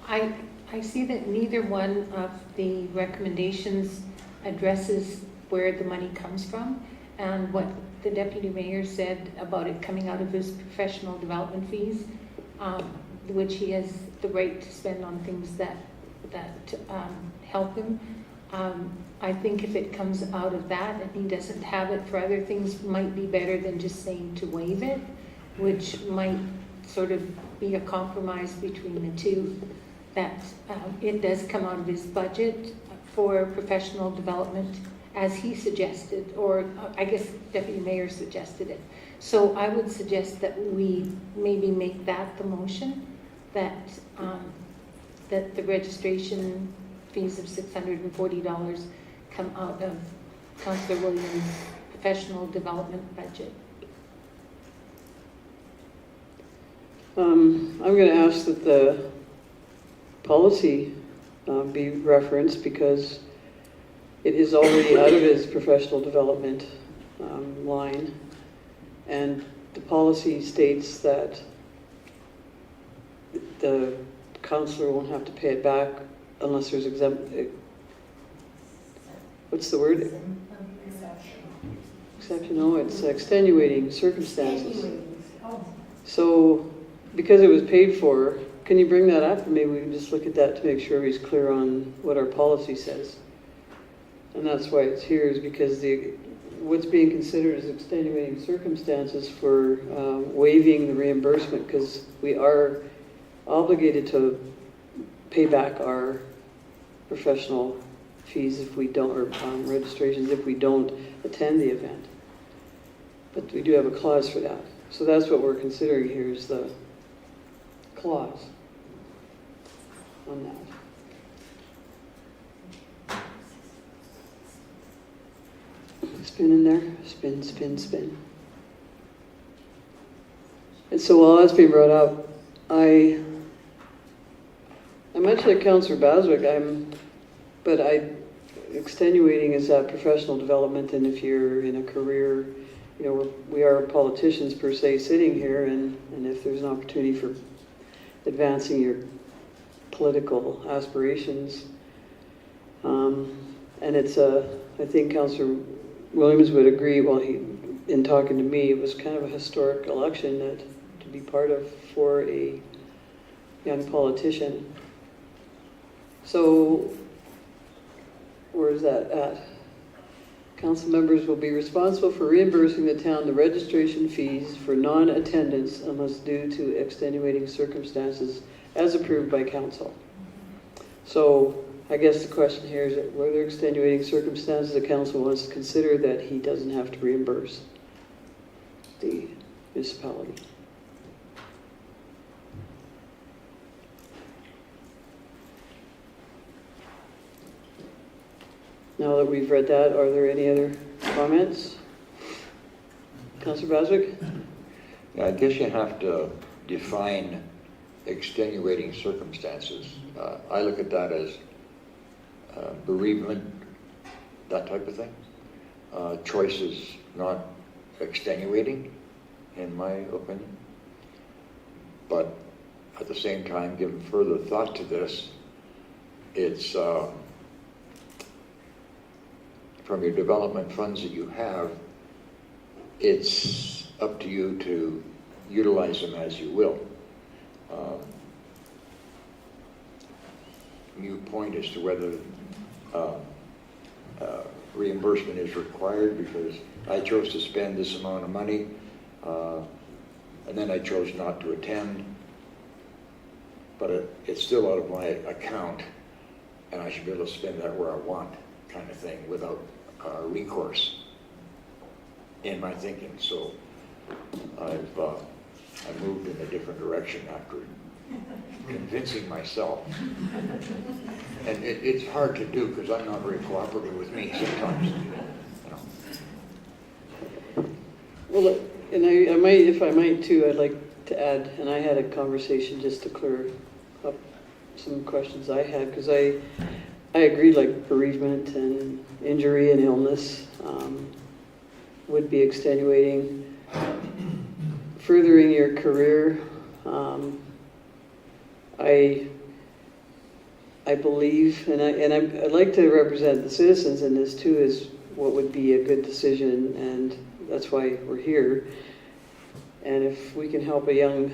I see that neither one of the recommendations addresses where the money comes from. And what the deputy mayor said about it coming out of his professional development fees, which he has the right to spend on things that help him. I think if it comes out of that and he doesn't have it for other things, might be better than just saying to waive it, which might sort of be a compromise between the two, that it does come out of his budget for professional development as he suggested, or I guess Deputy Mayor suggested it. So I would suggest that we maybe make that the motion, that that the registration fees of $640 come out of Councillor Williams' professional development budget. I'm going to ask that the policy be referenced because it is already out of his professional development line, and the policy states that the counselor won't have to pay it back unless there's what's the word? Exception. No, it's extenuating circumstances. So, because it was paid for, can you bring that up? And maybe we can just look at that to make sure he's clear on what our policy says. And that's why it's here, is because what's being considered as extenuating circumstances for waiving the reimbursement, because we are obligated to pay back our professional fees if we don't, or registrations if we don't attend the event. But we do have a clause for that. So that's what we're considering here, is the clause on that. Spin in there, spin, spin, spin. And so while that's being brought up, I mentioned to Councillor Baswick, extenuating is that professional development, and if you're in a career, you know, we are politicians per se sitting here, and if there's an opportunity for advancing your political aspirations, and it's I think Councillor Williams would agree, in talking to me, it was kind of a historic election to be part of for a young politician. So, where is that at? Council members will be responsible for reimbursing the town the registration fees for non-attendance unless due to extenuating circumstances as approved by council. So I guess the question here is, were there extenuating circumstances the council wants to consider that he doesn't have to reimburse the municipality? Now that we've read that, are there any other comments? Councillor Baswick? Yeah, I guess you have to define extenuating circumstances. I look at that as bereavement, that type of thing. Choice is not extenuating, in my opinion. But at the same time, giving further thought to this, it's from your development funds that you have, it's up to you to utilize them as you will. New point as to whether reimbursement is required, because I chose to spend this amount of money and then I chose not to attend, but it's still out of my account and I should be able to spend that where I want, kind of thing, without recourse in my thinking. So I moved in a different direction after convincing myself. And it's hard to do because I'm not very cooperative with me sometimes. You know. Well, and I might, if I might too, I'd like to add, and I had a conversation just to clear up some questions I had, because I agree, like bereavement and injury and illness would be extenuating. Furthering your career, I believe, and I'd like to represent the citizens in this too, is what would be a good decision, and that's why we're here. And if we can help a young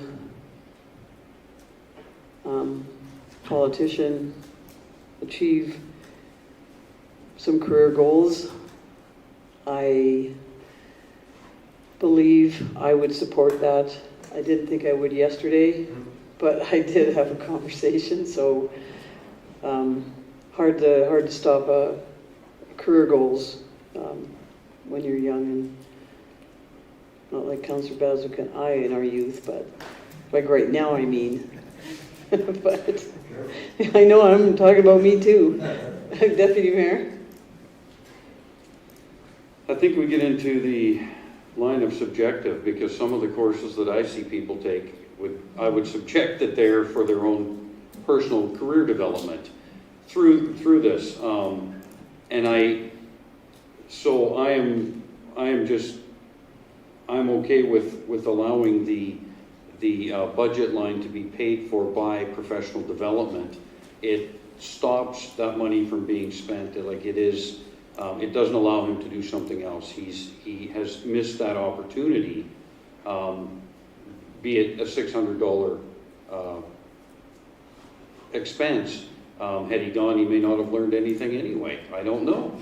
politician achieve some career goals, I believe I would support that. I didn't think I would yesterday, but I did have a conversation, so hard to stop career goals when you're young, and not like Councillor Bazuk and I in our youth, but like right now I mean. But I know I'm talking about me too. Deputy Mayor? I think we get into the line of subjective, because some of the courses that I see people take, I would subject that they're for their own personal career development through this. I'm okay with allowing the budget line to be paid for by professional development. It stops that money from being spent. It doesn't allow him to do something else. He has missed that opportunity, be it a $600 expense. Had he gone, he may not have learned anything anyway. I don't know.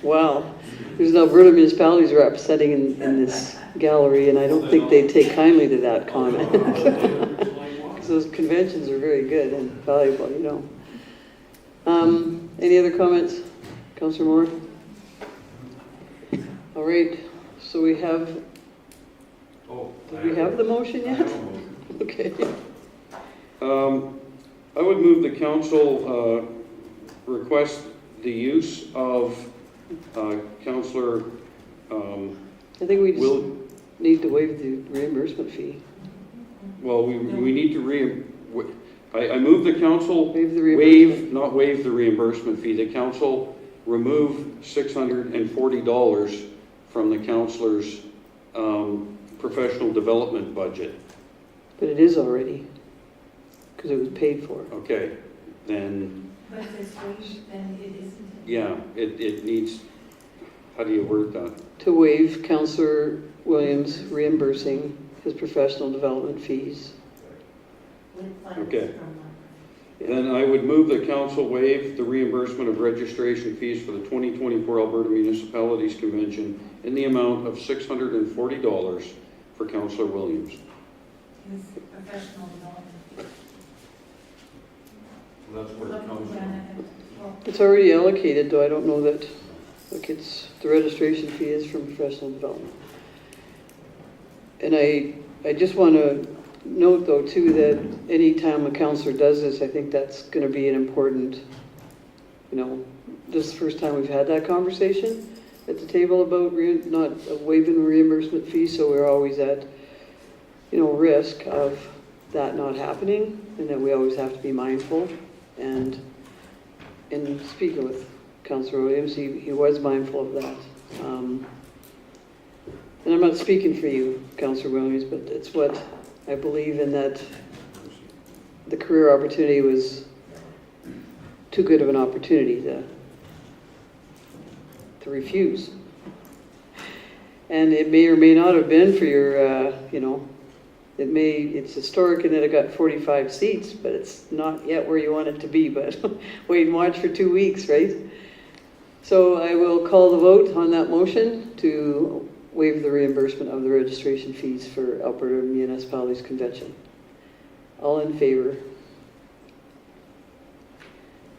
Wow. There's an Alberta municipalities rep sitting in this gallery, and I don't think they take kindly to that comment. Because those conventions are very good and valuable, you know. Any other comments? Councillor Moore? All right, so we have, did we have the motion yet? Okay. I would move the council request the use of Councillor I think we just need to waive the reimbursement fee. well, we need to I move the council Waive the reimbursement. not waive the reimbursement fee. The council remove $640 from the councillor's professional development budget. But it is already, because it was paid for. Okay, then, But if it's waived, then it isn't. yeah, it needs, how do you word that? To waive Councillor Williams reimbursing his professional development fees. Okay. Then I would move that council waive the reimbursement of registration fees for the 2024 Alberta Municipalities Convention in the amount of $640 for Councillor Williams. His professional development. That's for the council. It's already allocated, though I don't know that, like it's, the registration fee is from professional development. And I just want to note though too that any time a councillor does this, I think that's going to be an important, you know, this is the first time we've had that conversation at the table about not waiving reimbursement fees, so we're always at, you know, risk of that not happening, and that we always have to be mindful. And in speaking with Councillor Williams, he was mindful of that. And I'm not speaking for you, Councillor Williams, but it's what I believe in, that the career opportunity was too good of an opportunity to refuse. And it may or may not have been for your, you know, it's historic in that it got 45 seats, but it's not yet where you want it to be, but wait and watch for 2 weeks, right? So I will call the vote on that motion to waive the reimbursement of the registration fees for Alberta Municipalities Convention. All in favor?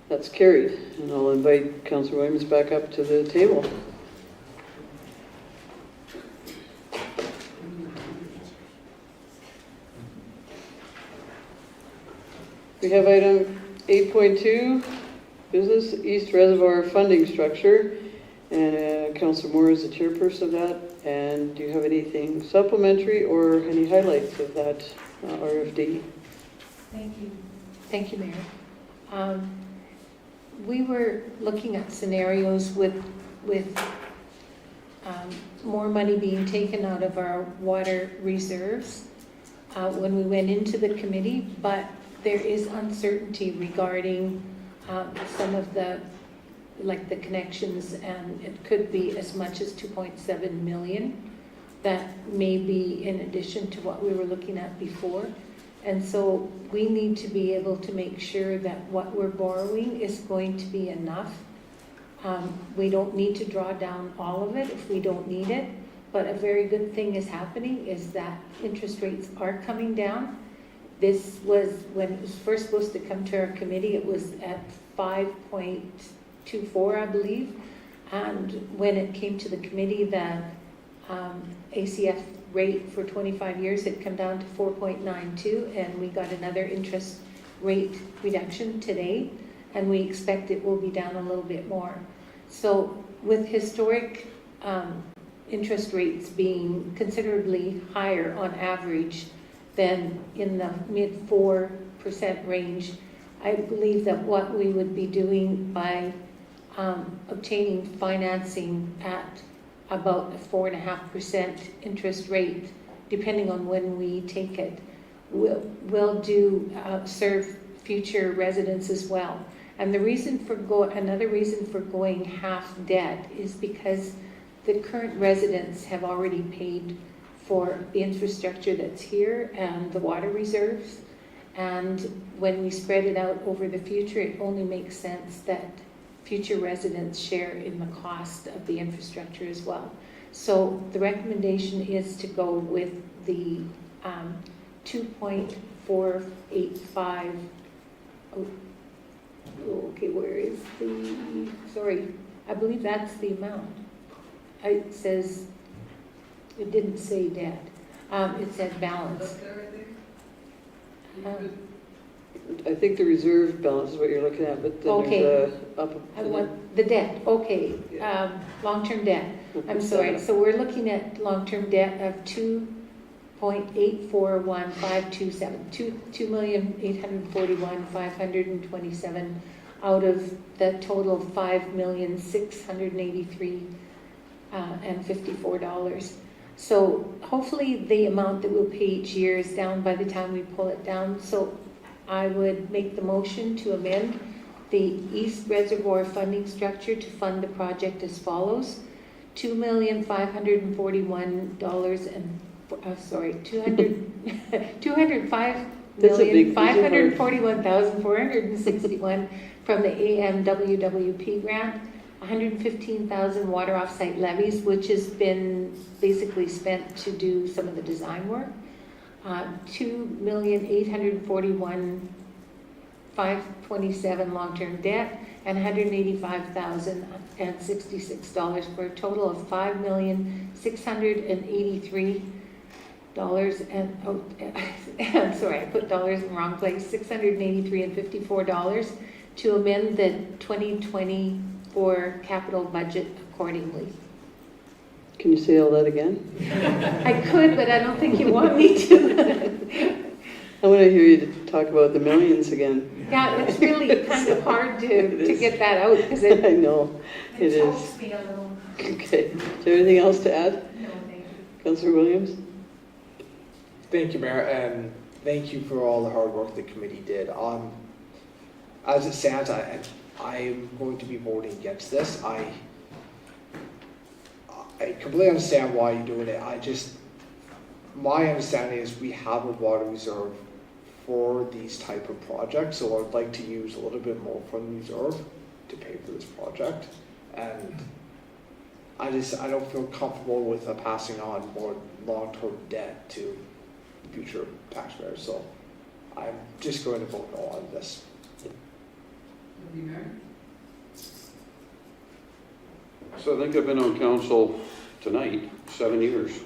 That's carried, and I'll invite Councillor Williams back up to the table. We have item 8.2, Business East Reservoir Funding Structure, and Councillor Moore is the chairperson of that. And do you have anything supplementary or any highlights of that RFD? Thank you. Thank you, Mayor. We were looking at scenarios with more money being taken out of our water reserves when we went into the committee, but there is uncertainty regarding some of the, like the connections, and it could be as much as 2.7 million. That may be in addition to what we were looking at before. And so we need to be able to make sure that what we're borrowing is going to be enough. We don't need to draw down all of it if we don't need it, but a very good thing is happening is that interest rates are coming down. This was, when it was first supposed to come to our committee, it was at 5.24, I believe. And when it came to the committee, the ACF rate for 25 years had come down to 4.92, and we got another interest rate reduction today, and we expect it will be down a little bit more. So with historic interest rates being considerably higher on average than in the mid 4% range, I believe that what we would be doing by obtaining financing at about a 4.5% interest rate, depending on when we take it, will do serve future residents as well. And the reason for another reason for going half debt is because the current residents have already paid for the infrastructure that's here and the water reserves. And when we spread it out over the future, it only makes sense that future residents share in the cost of the infrastructure as well. So the recommendation is to go with the 2.485. Okay, where is the, sorry, I believe that's the amount. It says, it didn't say debt. It said balance. I think the reserve balance is what you're looking at, but then Okay. there's a up. I want the debt, okay, long-term debt. I'm sorry, so we're looking at long-term debt of 2.841527, 2,841,527 out of the total of $5,683,054. So hopefully the amount that we'll pay each year is down by the time we pull it down. So I would make the motion to amend the East Reservoir funding structure to fund the project as follows: $205,541,461 from the AMWWP grant, $115,000 water offsite levies, which has been basically spent to do some of the design work, $2,841,527 long-term debt, and $185,066 for a total of $5,683,000 and I'm sorry, I put dollars in the wrong place, $683,054 to amend the 2024 capital budget accordingly. Can you say all that again? I could, but I don't think you want me to. I want to hear you talk about the millions again. Yeah, it's really kind of hard to get that out because I it, know, it is. helps me a little. Okay, is there anything else to add? No, thank you. Councillor Williams? Thank you, Mayor, and thank you for all the hard work the committee did. As it stands, I'm going to be voting against this. I completely understand why you're doing it. My understanding is we have a water reserve for these type of projects, so I'd like to use a little bit more from the reserve to pay for this project. And I don't feel comfortable with passing on more long-term debt to future taxpayers, so I'm just going to vote no on this. So I think I've been on council tonight 7 years,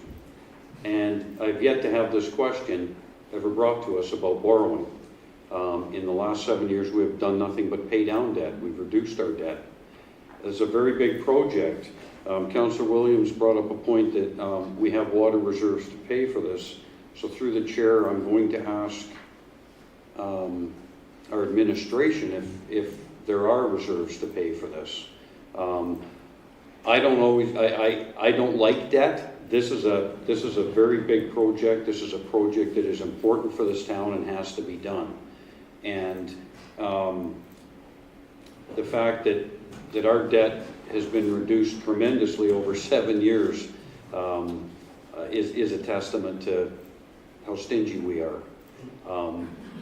and I've yet to have this question ever brought to us about borrowing. In the last 7 years, we've done nothing but pay down debt. We've reduced our debt. It's a very big project. Councillor Williams brought up a point that we have water reserves to pay for this. So through the chair, I'm going to ask our administration if there are reserves to pay for this. I don't like debt. This is a very big project. This is a project that is important for this town and has to be done. And the fact that our debt has been reduced tremendously over 7 years is a testament to how stingy we are.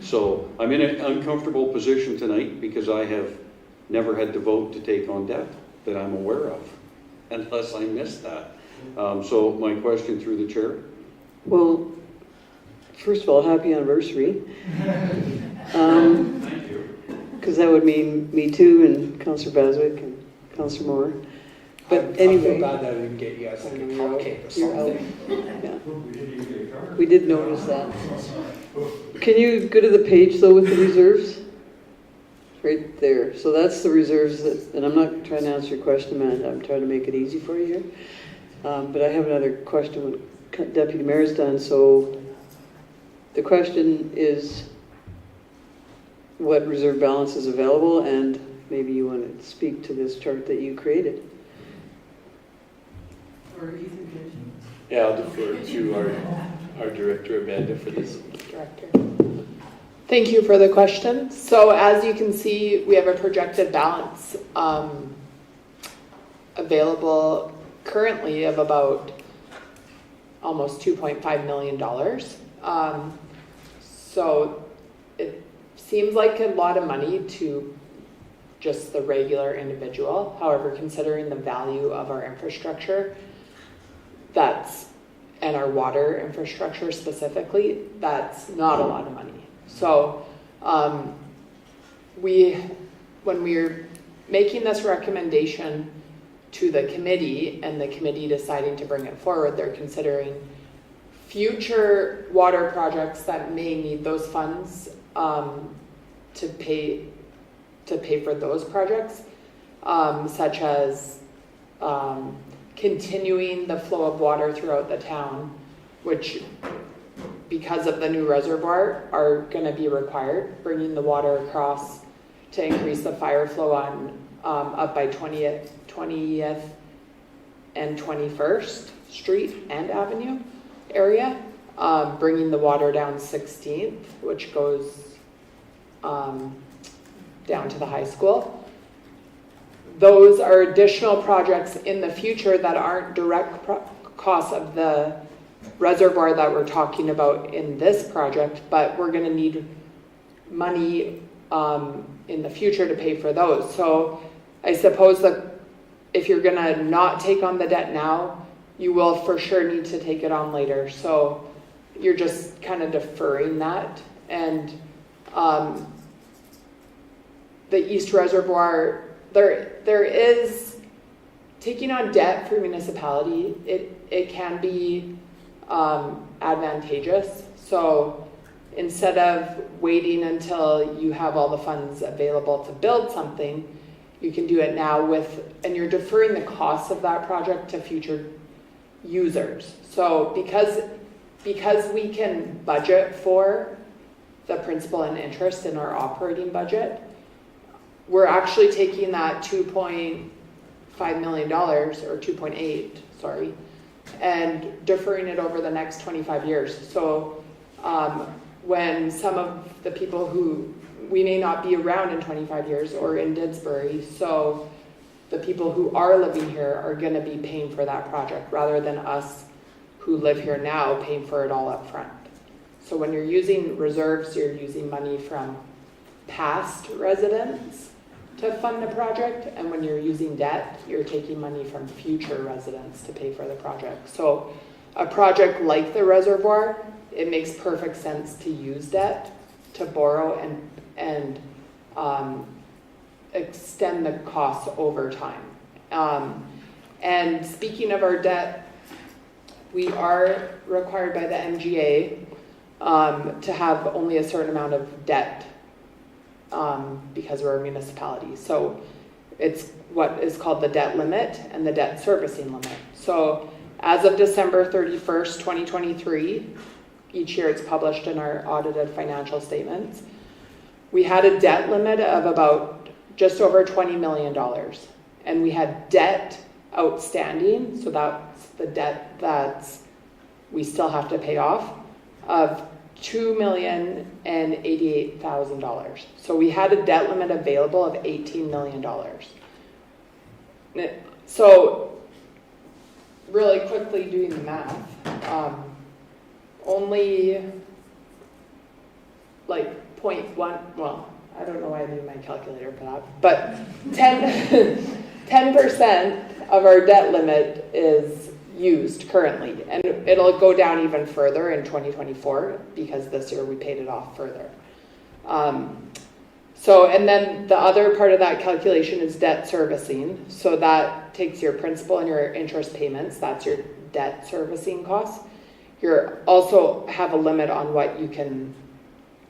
So I'm in an uncomfortable position tonight because I have never had to vote to take on debt that I'm aware of, unless I missed that. So my question through the chair. Well, first of all, happy anniversary. Thank you. Because that would mean me too, and Councillor Baswick and Councillor Moore. But I anyway, feel bad that I didn't get you guys like a cupcake or you're out. something. Yeah. We did notice that. Can you go to the page though with the reserves? Right there. So that's the reserves that, and I'm not trying to answer your question, man. I'm trying to make it easy for you here. But I have another question when Deputy Mayor's done. So the question is what reserve balance is available, and maybe you want to speak to this chart that you created. Or Ethan can. Yeah, I'll defer to our director, Amanda, for this. Director. Thank you for the question. So as you can see, we have a projected balance available currently of about almost $2.5 million. So it seems like a lot of money to just the regular individual. However, considering the value of our infrastructure, and our water infrastructure specifically, that's not a lot of money. So when we're making this recommendation to the committee and the committee deciding to bring it forward, they're considering future water projects that may need those funds to pay for those projects, such as continuing the flow of water throughout the town, which, because of the new reservoir, are going to be required, bringing the water across to increase the fire flow on up by 20th and 21st Street and Avenue area, bringing the water down 16th, which goes down to the high school. Those are additional projects in the future that aren't direct costs of the reservoir that we're talking about in this project, but we're going to need money in the future to pay for those. So I suppose that if you're going to not take on the debt now, you will for sure need to take it on later. So you're just kind of deferring that. And the East Reservoir, there is taking on debt for municipality. It can be advantageous. So instead of waiting until you have all the funds available to build something, you can do it now and you're deferring the cost of that project to future users. So because we can budget for the principal and interest in our operating budget, we're actually taking that $2.5 million, or 2.8, sorry, and deferring it over the next 25 years. So when some of the people who, we may not be around in 25 years or in Didsbury, so the people who are living here are going to be paying for that project rather than us who live here now paying for it all up front. So when you're using reserves, you're using money from past residents to fund the project, and when you're using debt, you're taking money from future residents to pay for the project. So a project like the reservoir, it makes perfect sense to use debt to borrow and extend the costs over time. And speaking of our debt, we are required by the MGA to have only a certain amount of debt because we're a municipality. So it's what is called the debt limit and the debt servicing limit. So as of December 31st, 2023, each year it's published in our audited financial statements, we had a debt limit of about just over $20 million. And we had debt outstanding, so that's the debt that we still have to pay off, of $2,088,000. So we had a debt limit available of $18 million. So really quickly doing the math, only like 0.1, well, I don't know why I need my calculator for that, but 10% of our debt limit is used currently, and it'll go down even further in 2024 because this year we paid it off further. And then the other part of that calculation is debt servicing. So that takes your principal and your interest payments. That's your debt servicing costs. You also have a limit on what you can,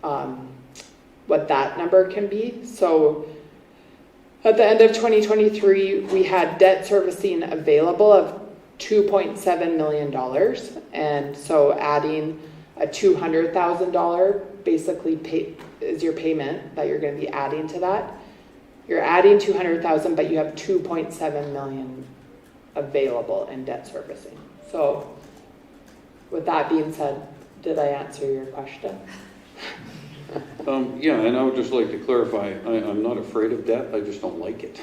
what that number can be. So at the end of 2023, we had debt servicing available of $2.7 million. And so adding a $200,000 basically is your payment that you're going to be adding to that. You're adding $200,000, but you have $2.7 million available in debt servicing. So with that being said, did I answer your question? Yeah, and I would just like to clarify, I'm not afraid of debt, I just don't like it.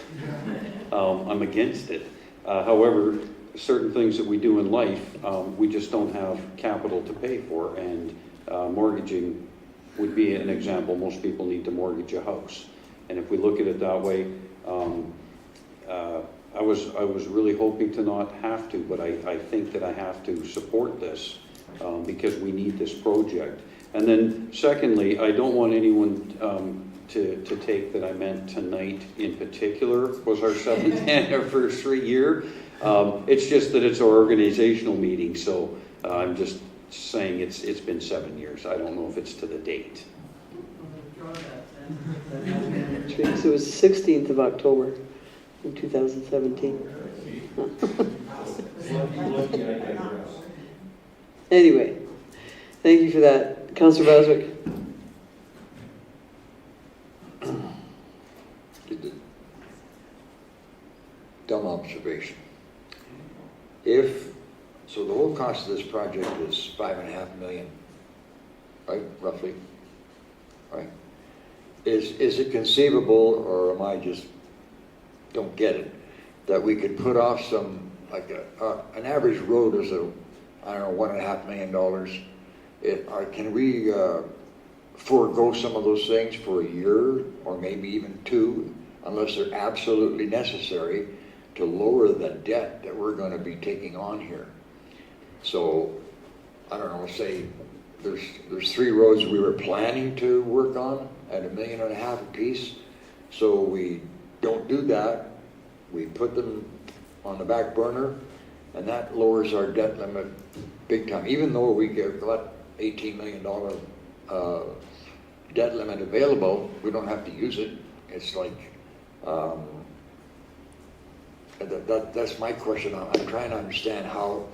I'm against it. However, certain things that we do in life, we just don't have capital to pay for, and mortgaging would be an example. Most people need to mortgage a house. And if we look at it that way, I was really hoping to not have to, but I think that I have to support this because we need this project. And then secondly, I don't want anyone to take that I meant tonight in particular was our 7th anniversary year. It's just that it's our organizational meeting, so I'm just saying it's been 7 years. I don't know if it's to the date. So it was 16th of October in 2017. Anyway, thank you for that. Councillor Baswick. Dumb observation. So the whole cost of this project is $5.5 million, right, roughly, right? Is it conceivable, or am I just don't get it, that we could put off some, like an average road is $1.5 million. Can we forego some of those things for a year or maybe even 2, unless they're absolutely necessary to lower the debt that we're going to be taking on here? So, I don't know, say there's 3 roads we were planning to work on at $1.5 million a piece. So we don't do that. We put them on the back burner, and that lowers our debt limit big time. Even though we got $18 million debt limit available, we don't have to use it. It's like, that's my question. I'm trying to understand how,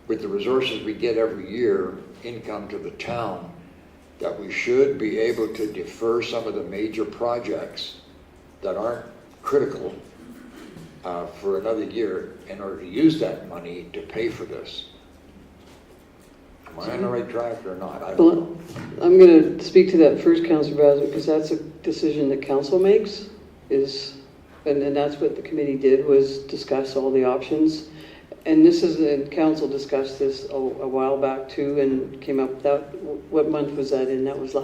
with the resources we get every year, income to the town, that we should be able to defer some of the major projects that aren't critical for another year in order to use that money to pay for this. Am I on the right track or not? I don't know. I'm going to speak to that first, Councillor Baswick, because that's a decision that council makes, and that's what the committee did, was discuss all the options. And council discussed this a while back too, and came up with that. What month was that in? That was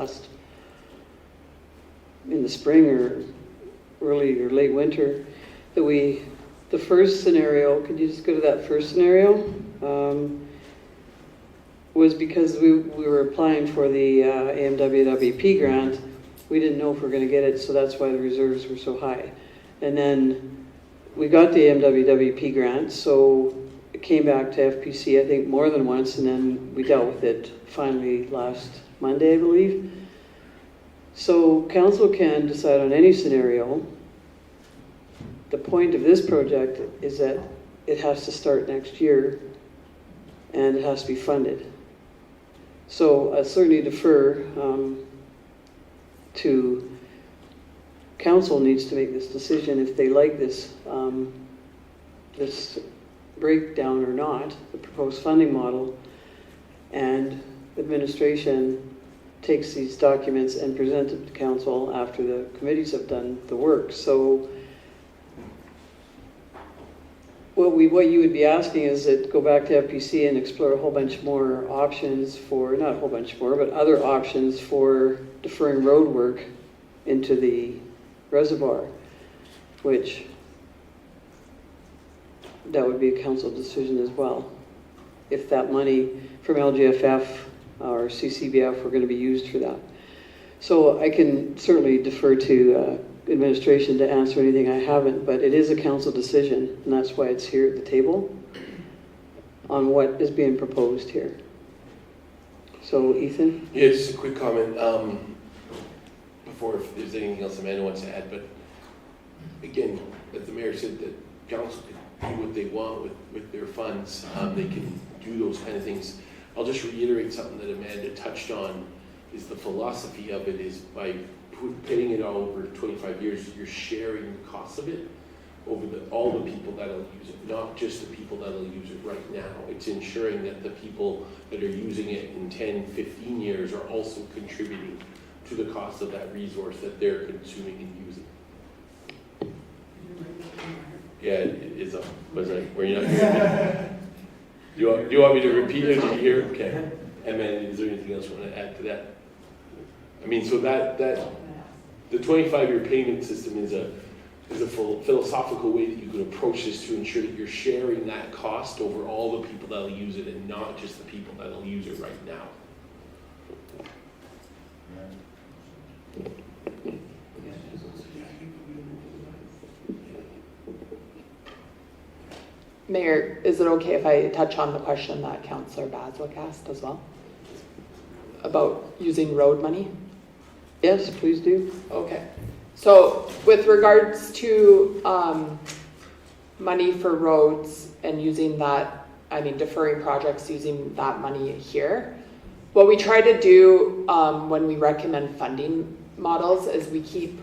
in the spring or early or late winter. The first scenario, could you just go to that first scenario? Was because we were applying for the AMWWP grant. We didn't know if we were going to get it, so that's why the reserves were so high. And then we got the AMWWP grant, so it came back to FPC, I think, more than once, and then we dealt with it finally last Monday, I believe. So council can decide on any scenario. The point of this project is that it has to start next year, and it has to be funded. So I certainly defer to council needs to make this decision if they like this breakdown or not, the proposed funding model. And administration takes these documents and presents them to council after the committees have done the work. So what you would be asking is that go back to FPC and explore a whole bunch more options for, not a whole bunch more, but other options for deferring road work into the reservoir, which that would be a council decision as well. If that money from LGFF or CCBF were going to be used for that. So I can certainly defer to administration to answer anything I haven't, but it is a council decision, and that's why it's here at the table on what is being proposed here. So Ethan? Yeah, just a quick comment, before if there's anything else Amanda wants to add, but again, as the mayor said, that council can do what they want with their funds. They can do those kind of things. I'll just reiterate something that Amanda touched on, is the philosophy of it is by paying it all over 25 years, you're sharing the cost of it over all the people that'll use it, not just the people that'll use it right now. It's ensuring that the people that are using it in 10, 15 years are also contributing to the cost of that resource that they're consuming and using. Yeah, it is up. Was it? Were you not here? Do you want me to repeat it? Did you hear? Okay. And then is there anything else you want to add to that? I mean, so that the 25-year payment system is a philosophical way that you can approach this to ensure that you're sharing that cost over all the people that'll use it and not just the people that'll use it right now. Mayor, is it okay if I touch on the question that Councillor Baswick asked as well? About using road money? Yes, please do. Okay. So with regards to money for roads and using that, I mean deferring projects using that money here, what we try to do when we recommend funding models is we keep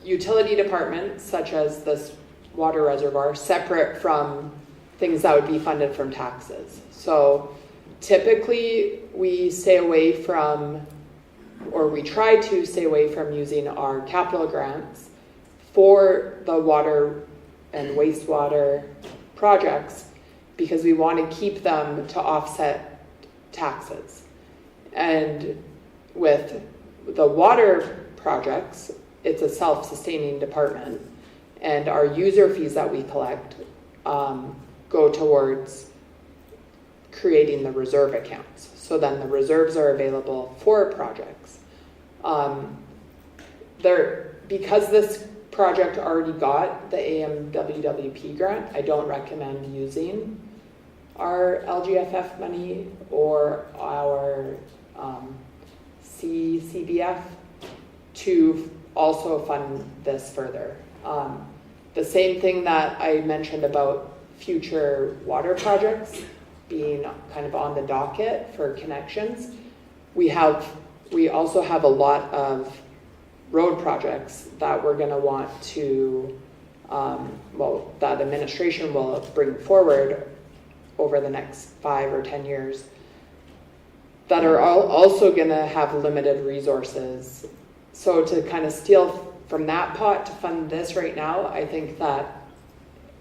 utility departments such as this water reservoir separate from things that would be funded from taxes. So typically we stay away from, or we try to stay away from using our capital grants for the water and wastewater projects because we want to keep them to offset taxes. And with the water projects, it's a self-sustaining department, and our user fees that we collect go towards creating the reserve accounts. So then the reserves are available for projects. Because this project already got the AMWWP grant, I don't recommend using our LGFF money or our CCBF to also fund this further. The same thing that I mentioned about future water projects being kind of on the docket for connections, we also have a lot of road projects that we're going to want to, that administration will bring forward over the next 5 or 10 years that are also going to have limited resources. So to kind of steal from that pot to fund this right now, I think that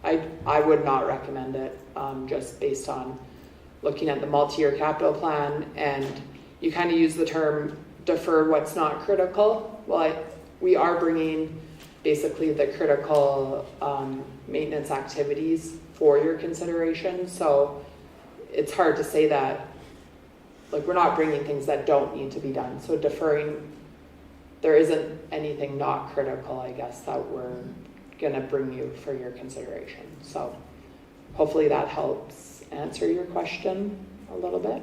I would not recommend it, just based on looking at the multi-year capital plan, and you kind of use the term defer what's not critical. Well, we are bringing basically the critical maintenance activities for your consideration. So it's hard to say that, like, we're not bringing things that don't need to be done. So deferring, there isn't anything not critical, I guess, that we're gonna bring you for your consideration. So hopefully that helps answer your question a little bit.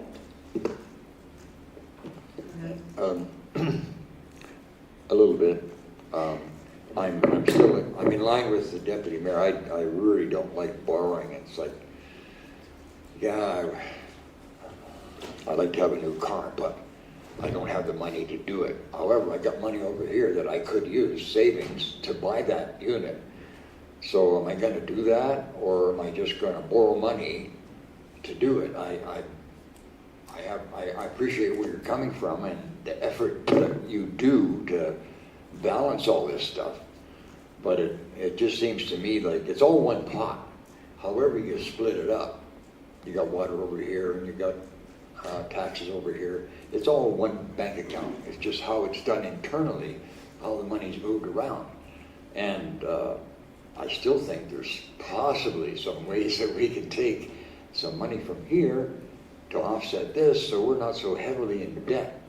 A little bit. I'm still, I'm in line with the deputy mayor. I really don't like borrowing. It's like, yeah, I'd like to have a new car, but I don't have the money to do it. However, I got money over here that I could use, savings, to buy that unit. So am I going to do that, or am I just going to borrow money to do it? I appreciate where you're coming from and the effort that you do to balance all this stuff. But it just seems to me like it's all one pot. However you split it up, you got water over here and you got taxes over here. It's all one bank account. It's just how it's done internally, how the money's moved around. And I still think there's possibly some ways that we can take some money from here to offset this so we're not so heavily in debt.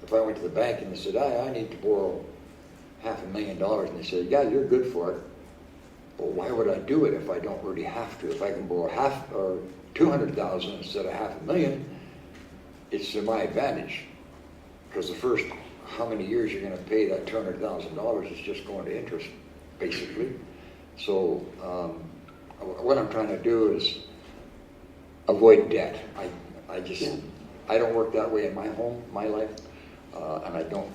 If I went to the bank and they said, I need to borrow $500,000, and they said, yeah, you're good for it. Well, why would I do it if I don't really have to? If I can borrow half or 200,000 instead of $500,000, it's to my advantage. Because the first how many years you're going to pay that $200,000 is just going to interest, basically. So what I'm trying to do is avoid debt. I don't work that way in my home, my life, and I don't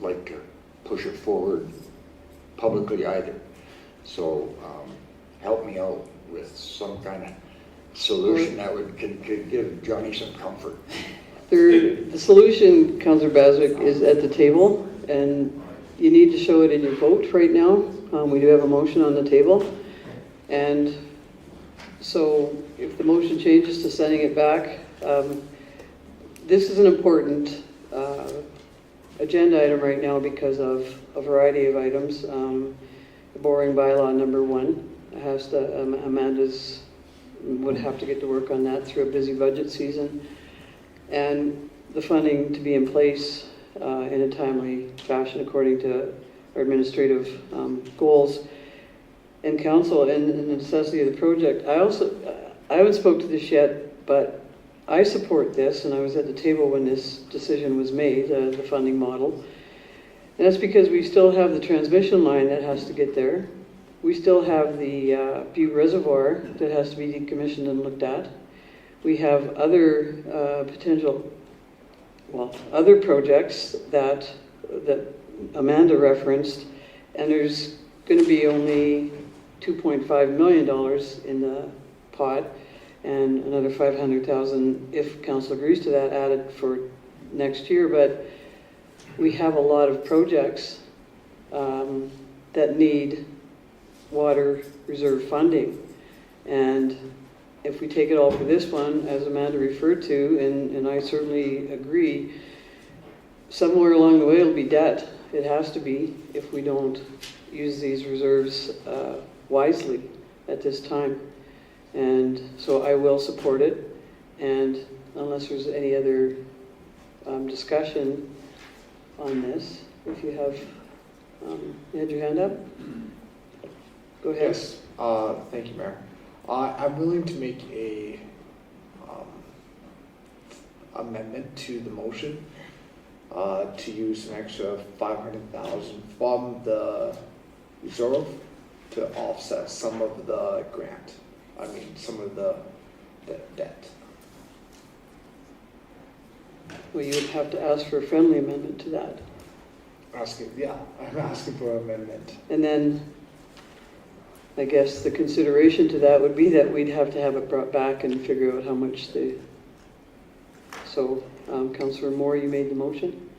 like to push it forward publicly either. So help me out with some kind of solution that could give Johnny some comfort. The solution, Councillor Baswick, is at the table, and you need to show it in your vote right now. We do have a motion on the table, and so if the motion changes to sending it back, this is an important agenda item right now because of a variety of items. The borrowing bylaw number 1 has to, Amanda's would have to get to work on that through a busy budget season, and the funding to be in place in a timely fashion according to our administrative goals and council and the necessity of the project. I haven't spoke to this yet, but I support this, and I was at the table when this decision was made, the funding model. And that's because we still have the transmission line that has to get there. We still have the Butte Reservoir that has to be decommissioned and looked at. We have other other projects that Amanda referenced, and there's going to be only $2.5 million in the pot, and another $500,000, if council agrees to that, added for next year. But we have a lot of projects that need water reserve funding, and if we take it all for this one, as Amanda referred to, and I certainly agree, somewhere along the way it'll be debt. It has to be if we don't use these reserves wisely at this time. And so I will support it, and unless there's any other discussion on this, if you have, you had your hand up? Go ahead. Yes, thank you, Mayor. I'm willing to make a amendment to the motion to use an extra $500,000 from the reserve to offset some of the grant. I mean, some of the debt. Well, you would have to ask for a friendly amendment to that. I'm asking for an amendment. And then I guess the consideration to that would be that we'd have to have it brought back and figure out how much so, Councillor Moore, you made the motion?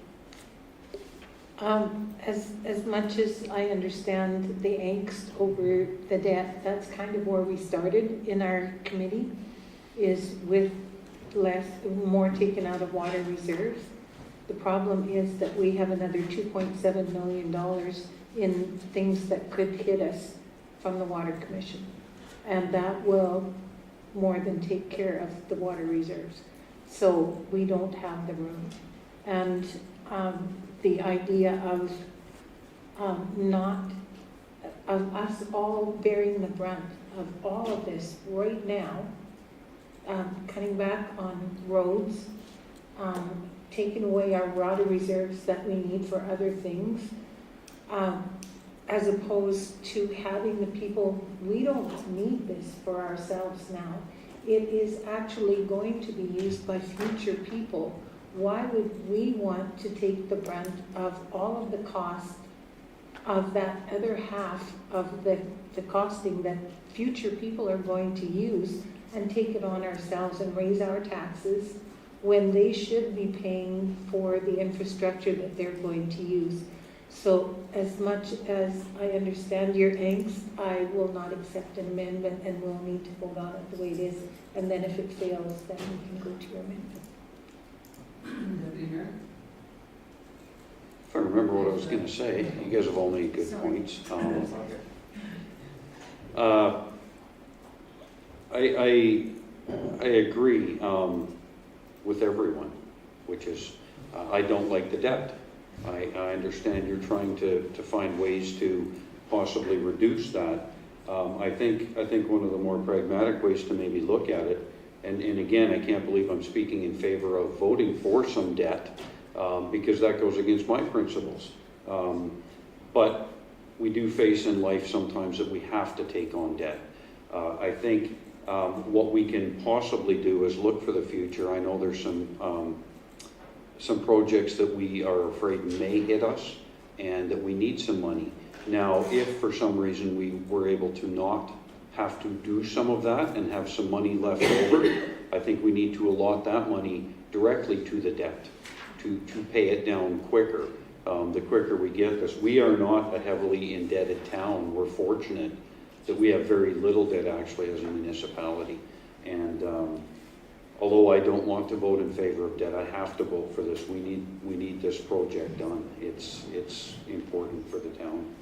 As much as I understand the angst over the debt, that's kind of where we started in our committee, is with more taken out of water reserves. The problem is that we have another $2.7 million in things that could hit us from the Water Commission, and that will more than take care of the water reserves. So we don't have the room. And the idea of us all bearing the brunt of all of this right now, cutting back on roads, taking away our water reserves that we need for other things, as opposed to having the people, we don't need this for ourselves now. It is actually going to be used by future people. Why would we want to take the brunt of all of the cost of that other half of the costing that future people are going to use and take it on ourselves and raise our taxes when they should be paying for the infrastructure that they're going to use. So as much as I understand your angst, I will not accept an amendment and we'll need to vote on it the way it is. And then if it fails, then we can go to your amendment. If I remember what I was going to say, you guys have all made good points. I agree with everyone, which is I don't like the debt. I understand you're trying to find ways to possibly reduce that. I think one of the more pragmatic ways to maybe look at it, and again, I can't believe I'm speaking in favor of voting for some debt, because that goes against my principles. But we do face in life sometimes that we have to take on debt. I think what we can possibly do is look for the future. I know there's some projects that we are afraid may hit us and that we need some money. Now, if for some reason we were able to not have to do some of that and have some money left over, I think we need to allot that money directly to the debt to pay it down quicker. The quicker we get this. We are not a heavily indebted town. We're fortunate that we have very little debt actually as a municipality. And although I don't want to vote in favor of debt, I have to vote for this. We need this project done. It's important for the town.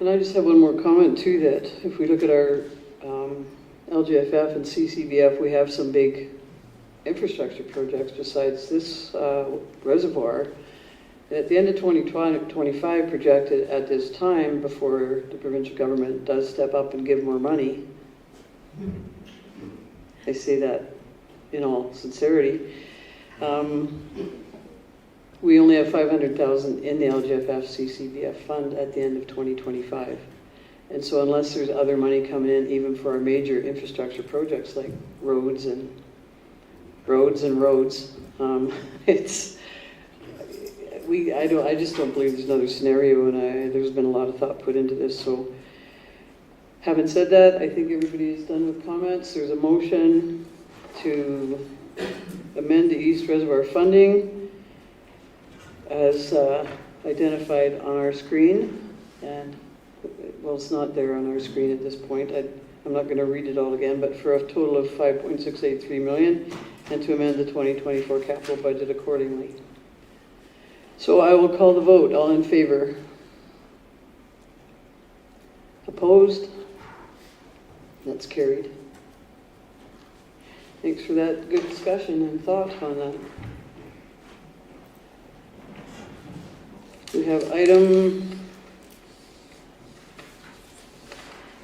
And I just have one more comment too, that if we look at our LGFF and CCBF, we have some big infrastructure projects besides this reservoir. At the end of 2025 projected at this time, before the provincial government does step up and give more money, I say that in all sincerity, we only have $500,000 in the LGFF CCBF fund at the end of 2025. And so unless there's other money coming in, even for our major infrastructure projects like roads, I just don't believe there's another scenario, and there's been a lot of thought put into this. So having said that, I think everybody is done with comments. There's a motion to amend the East Reservoir funding as identified on our screen, and well, it's not there on our screen at this point. I'm not going to read it all again, but for a total of $5.683 million, and to amend the 2024 capital budget accordingly. So I will call the vote. All in favor? Opposed? That's carried. Thanks for that good discussion and thought on that. We have item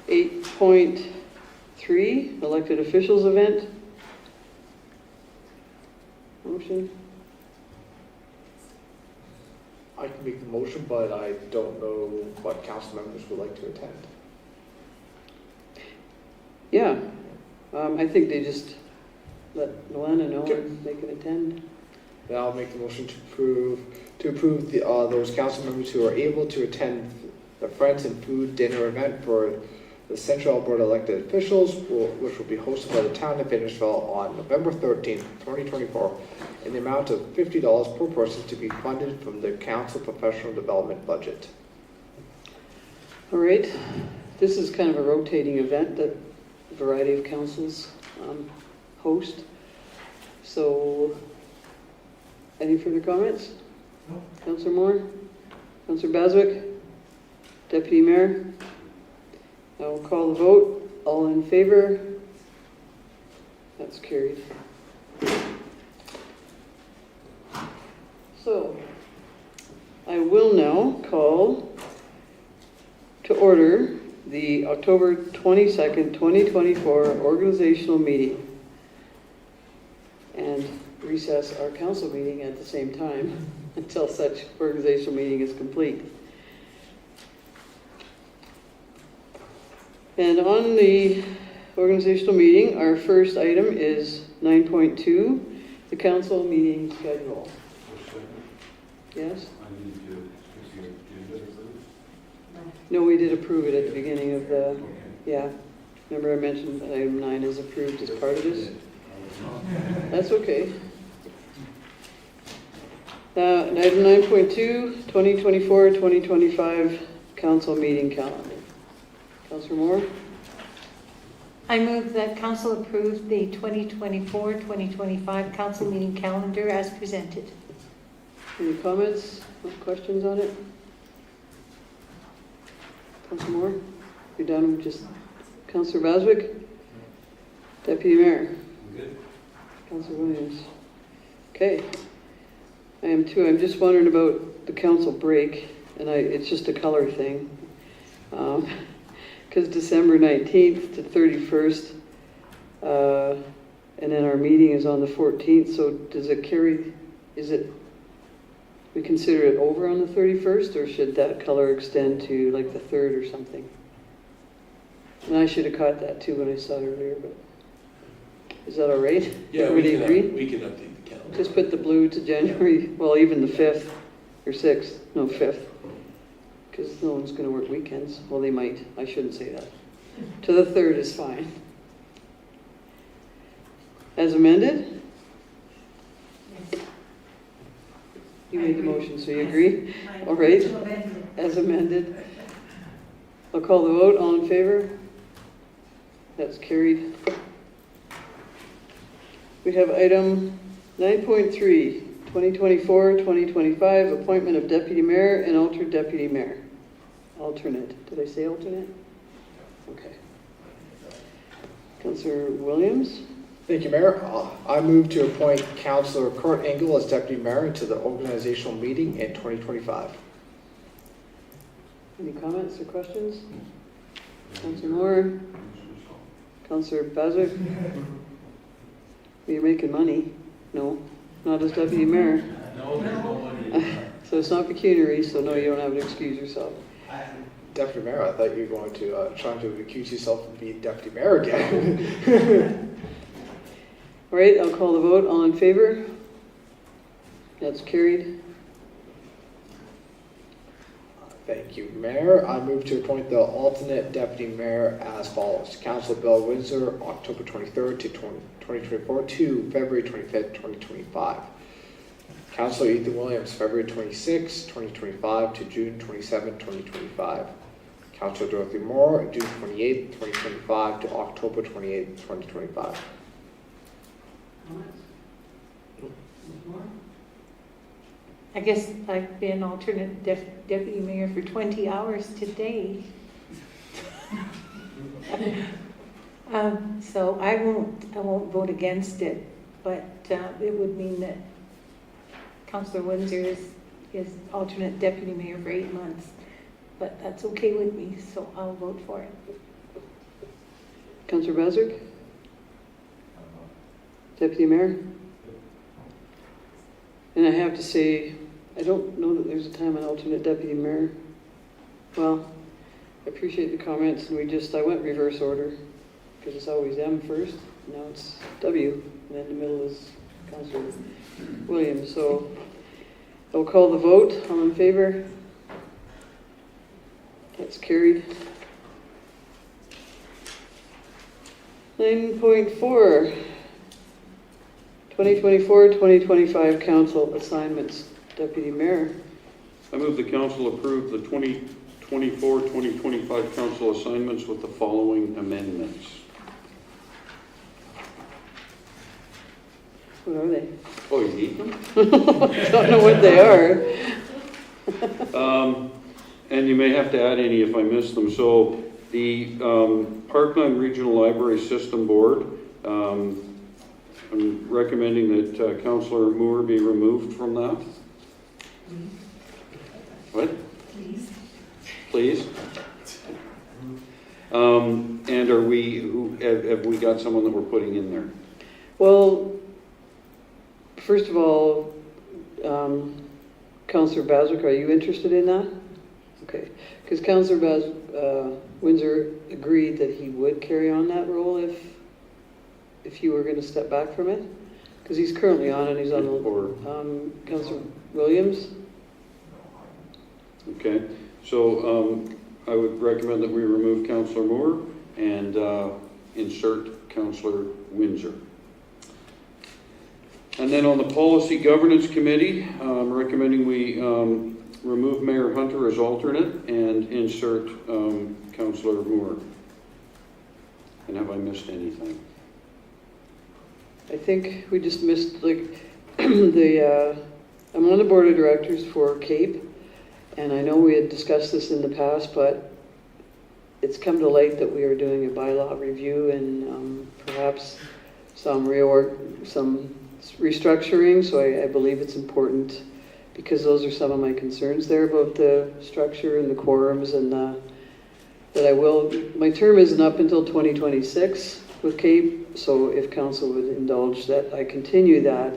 8.3, elected officials event. Motion. I can make the motion, but I don't know what council members would like to attend. Yeah, I think they just let Luana know and they can attend. Then I'll make the motion to approve those council members who are able to attend the Friends and Food Dinner event for the Central Alberta elected officials, which will be hosted by the town of Innisfil on November 13th, 2024, in the amount of $50 per person to be funded from the council professional development budget. All right, this is kind of a rotating event that a variety of councils host. So, any further comments? No. Councillor Moore? Councillor Baswick? Deputy Mayor? I will call the vote. All in favor? That's carried. So, I will now call to order the October 22nd, 2024 organizational meeting and recess our council meeting at the same time until such organizational meeting is complete. And on the organizational meeting, our first item is 9.2, the council meeting schedule. Yes? No, we did approve it at the beginning of the, yeah. Remember I mentioned item 9 is approved as part of this? That's okay. Item 9.2, 2024-2025 council meeting calendar. Councillor Moore? I move that council approve the 2024-2025 council meeting calendar as presented. Any comments or questions on it? Councillor Moore? You're done with just Councillor Baswick? Deputy Mayor? Good. Councillor Williams? Okay. I am too. I'm just wondering about the council break, and it's just a color thing. Because December 19th to 31st, and then our meeting is on the 14th, so does it carry, we consider it over on the 31st, or should that color extend to like the 3rd or something? And I should have caught that too when I saw it earlier, but is that all right? Yeah, Everybody agree? we can update the calendar. Just put the blue to January, well, even the 5th or 6th, no, 5th. Because no one's going to work weekends. Well, they might. I shouldn't say that. To the 3rd is fine. As amended? You made the motion, so you agree? All right. As amended. I'll call the vote. All in favor? That's carried. We have item 9.3, 2024-2025, appointment of deputy mayor and alternate deputy mayor. Alternate. Did I say alternate? Okay. Councillor Williams? Thank you, Mayor. I move to appoint Councillor Kurt Engel as deputy mayor to the organizational meeting in 2025. Any comments or questions? Councillor Moore? Councillor Baswick? You're making money. No, not as deputy mayor. No, there's no money. So it's not pecuniary, so no, you don't have to excuse yourself. Deputy mayor, I thought you were going to try to accuse yourself of being deputy mayor again. All right, I'll call the vote. All in favor? That's carried. Thank you, Mayor. I move to appoint the alternate deputy mayor as follows. Councillor Bill Windsor, October 23rd to 2024 to February 25th, 2025. Councillor Ethan Williams, February 26th, 2025 to June 27th, 2025. Councillor Dorothy Moore, June 28th, 2025 to October 28th, 2025. I guess I've been alternate deputy mayor for 20 hours today. So I won't vote against it, but it would mean that Councillor Windsor is alternate deputy mayor for 8 months. But that's okay with me, so I'll vote for it. Councillor Baswick? Deputy mayor? And I have to say, I don't know that there's a time an alternate deputy mayor. Well, I appreciate the comments, and I went reverse order, because it's always M first, now it's W, and then the middle is Councillor Williams. So I'll call the vote. All in favor? That's carried. 9.4. 2024-2025 council assignments. Deputy Mayor. I move the council approve the 2024-2025 council assignments with the following amendments. What are they? Oh, you need them? Don't know what they are. And you may have to add any if I miss them. So the Parkland Regional Library System Board, I'm recommending that Councillor Moore be removed from that. What? Please. And have we got someone that we're putting in there? Well, first of all, Councillor Baswick, are you interested in that? Okay, because Councillor Windsor agreed that he would carry on that role if you were going to step back from it, because he's currently on it. He's on the Councillor Williams. Okay, so I would recommend that we remove Councillor Moore and insert Councillor Windsor. And then on the Policy Governance Committee, I'm recommending we remove Mayor Hunter as alternate and insert Councillor Moore. And have I missed anything? I think we just missed, like, I'm on the board of directors for CAPE, and I know we had discussed this in the past, but it's come to light that we are doing a bylaw review and perhaps some restructuring, so I believe it's important, because those are some of my concerns there about the structure and the quorums, and my term isn't up until 2026 with CAPE, so if council would indulge that I continue that,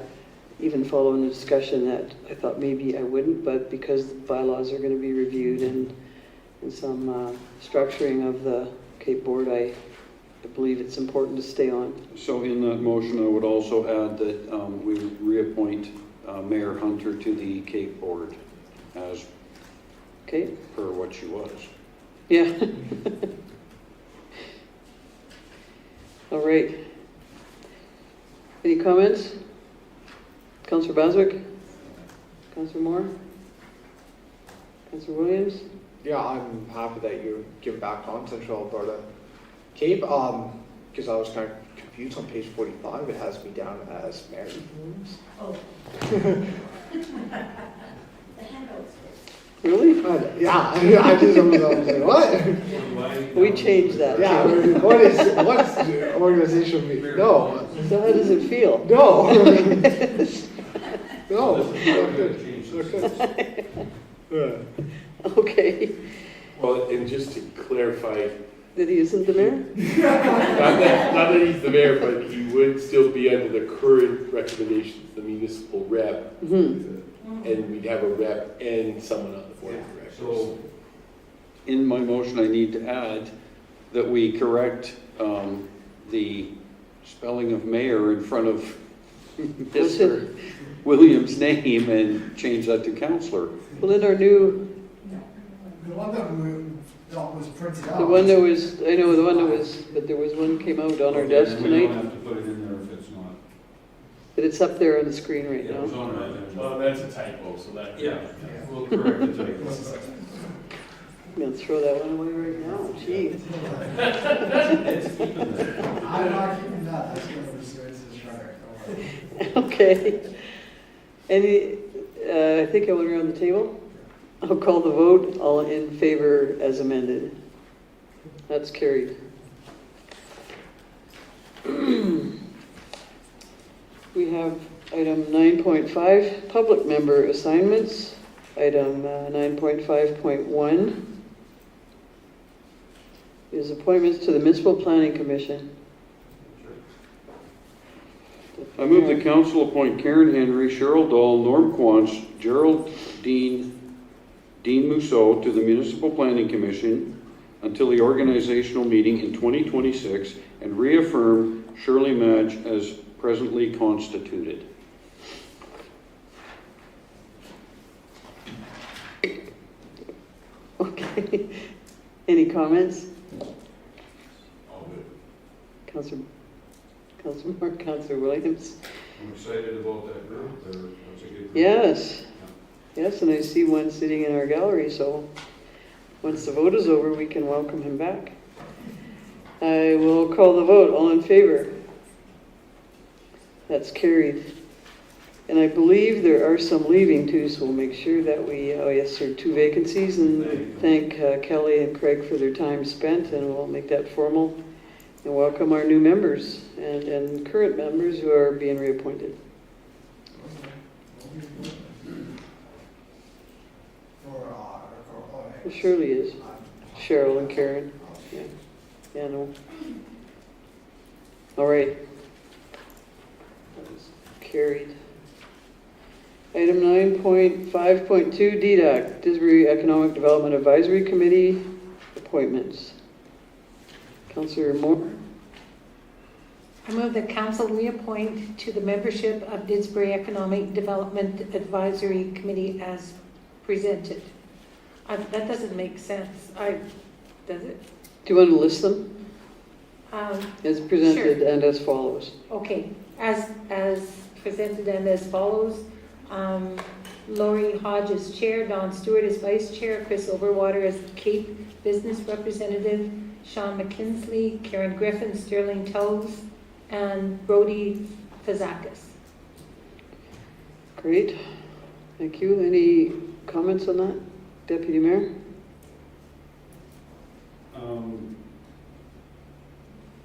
even following the discussion that I thought maybe I wouldn't, but because the bylaws are going to be reviewed and some structuring of the CAPE board, I believe it's important to stay on. So in that motion, I would also add that we reappoint Mayor Hunter to the CAPE board as Okay? per what she was. Yeah. All right. Any comments? Councillor Baswick? Councillor Moore? Councillor Williams? Yeah, I'm happy that you're giving back on Central Alberta Cape, because I was kind of confused on page 45. It has me down as Mary Williams. Oh. The handles. Really? Yeah, I just was like, what? We changed that. Yeah, too. what's the organization mean? No, So how does it feel? no, no. Okay. Well, and just to clarify, That he isn't the mayor? not that he's the mayor, but he would still be under the current recommendations, the municipal rep, Mm-hmm. and we'd have a rep and someone on the board of directors. So, In my motion, I need to add that we correct the spelling of mayor in front of Mr. Williams' name and change that to councillor. Well, in our new, The one that was printed out. the one that was, I know the one that was, but there was one came out on our desk we don't tonight, have to put it in there if it's not. but it's up there on the screen right It was now. on right there. Well, that's a typo, so that. Yeah, we'll correct the typo. I'm gonna throw that one away right now, gee. It's keeping there. I'm not keeping that, that's going to be serious as shredder, don't worry. Okay. Any, I think I went around the table. I'll call the vote. All in favor as amended. That's carried. We have item 9.5, public member assignments. Item 9.5.1 is appointments to the Municipal Planning Commission. I move the council appoint Karen Henry, Cheryl Dahl, Norm Quantz, Gerald Dean Mousseau to the Municipal Planning Commission until the organizational meeting in 2026 and reaffirm Shirley Madge as presently constituted. Okay. Any comments? All good. Councillor Moore, Councillor Williams? I'm excited about that group. That's a good group. Yes. Yes, and I see one sitting in our gallery, so once the vote is over, we can welcome him back. I will call the vote. All in favor? That's carried. And I believe there are some leaving too, so we'll make sure that we, oh yes, there are 2 vacancies, and thank Kelly and Craig for their time spent, and we'll make that formal and welcome our new members and current members who are being reappointed. It surely is. Cheryl and Karen. Yeah. Yeah, no. All right. That is carried. Item 9.5.2, DDAC, Disbury Economic Development Advisory Committee appointments. Councillor Moore? I move that council reappoint to the membership of Didsbury Economic Development Advisory Committee as presented. That doesn't make sense. Does it? Do you want to list them? as presented and as follows. Okay, as presented and as follows, Lori Hodge is chair, Don Stewart is vice chair, Chris Overwater is Cape business representative, Sean McKinsley, Karen Griffin, Sterling Toes, and Brody Fazakis. Great, thank you. Any comments on that, Deputy Mayor?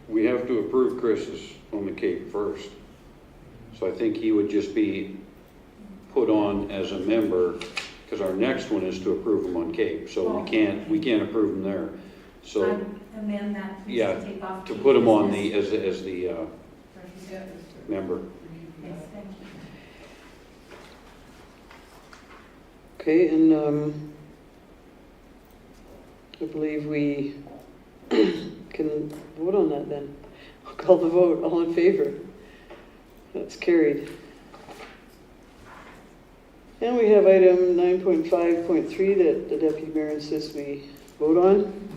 We have to approve Chris's on the Cape first. So I think he would just be put on as a member, because our next one is to approve him on Cape. So we can't approve him there. So, Amend that, please, yeah, to take off to Cape put him on business. as the member. Yes, thank you. Okay, and I believe we can vote on that then. I'll call the vote. All in favor? That's carried. And we have item 9.5.3 that the Deputy Mayor insists we vote on.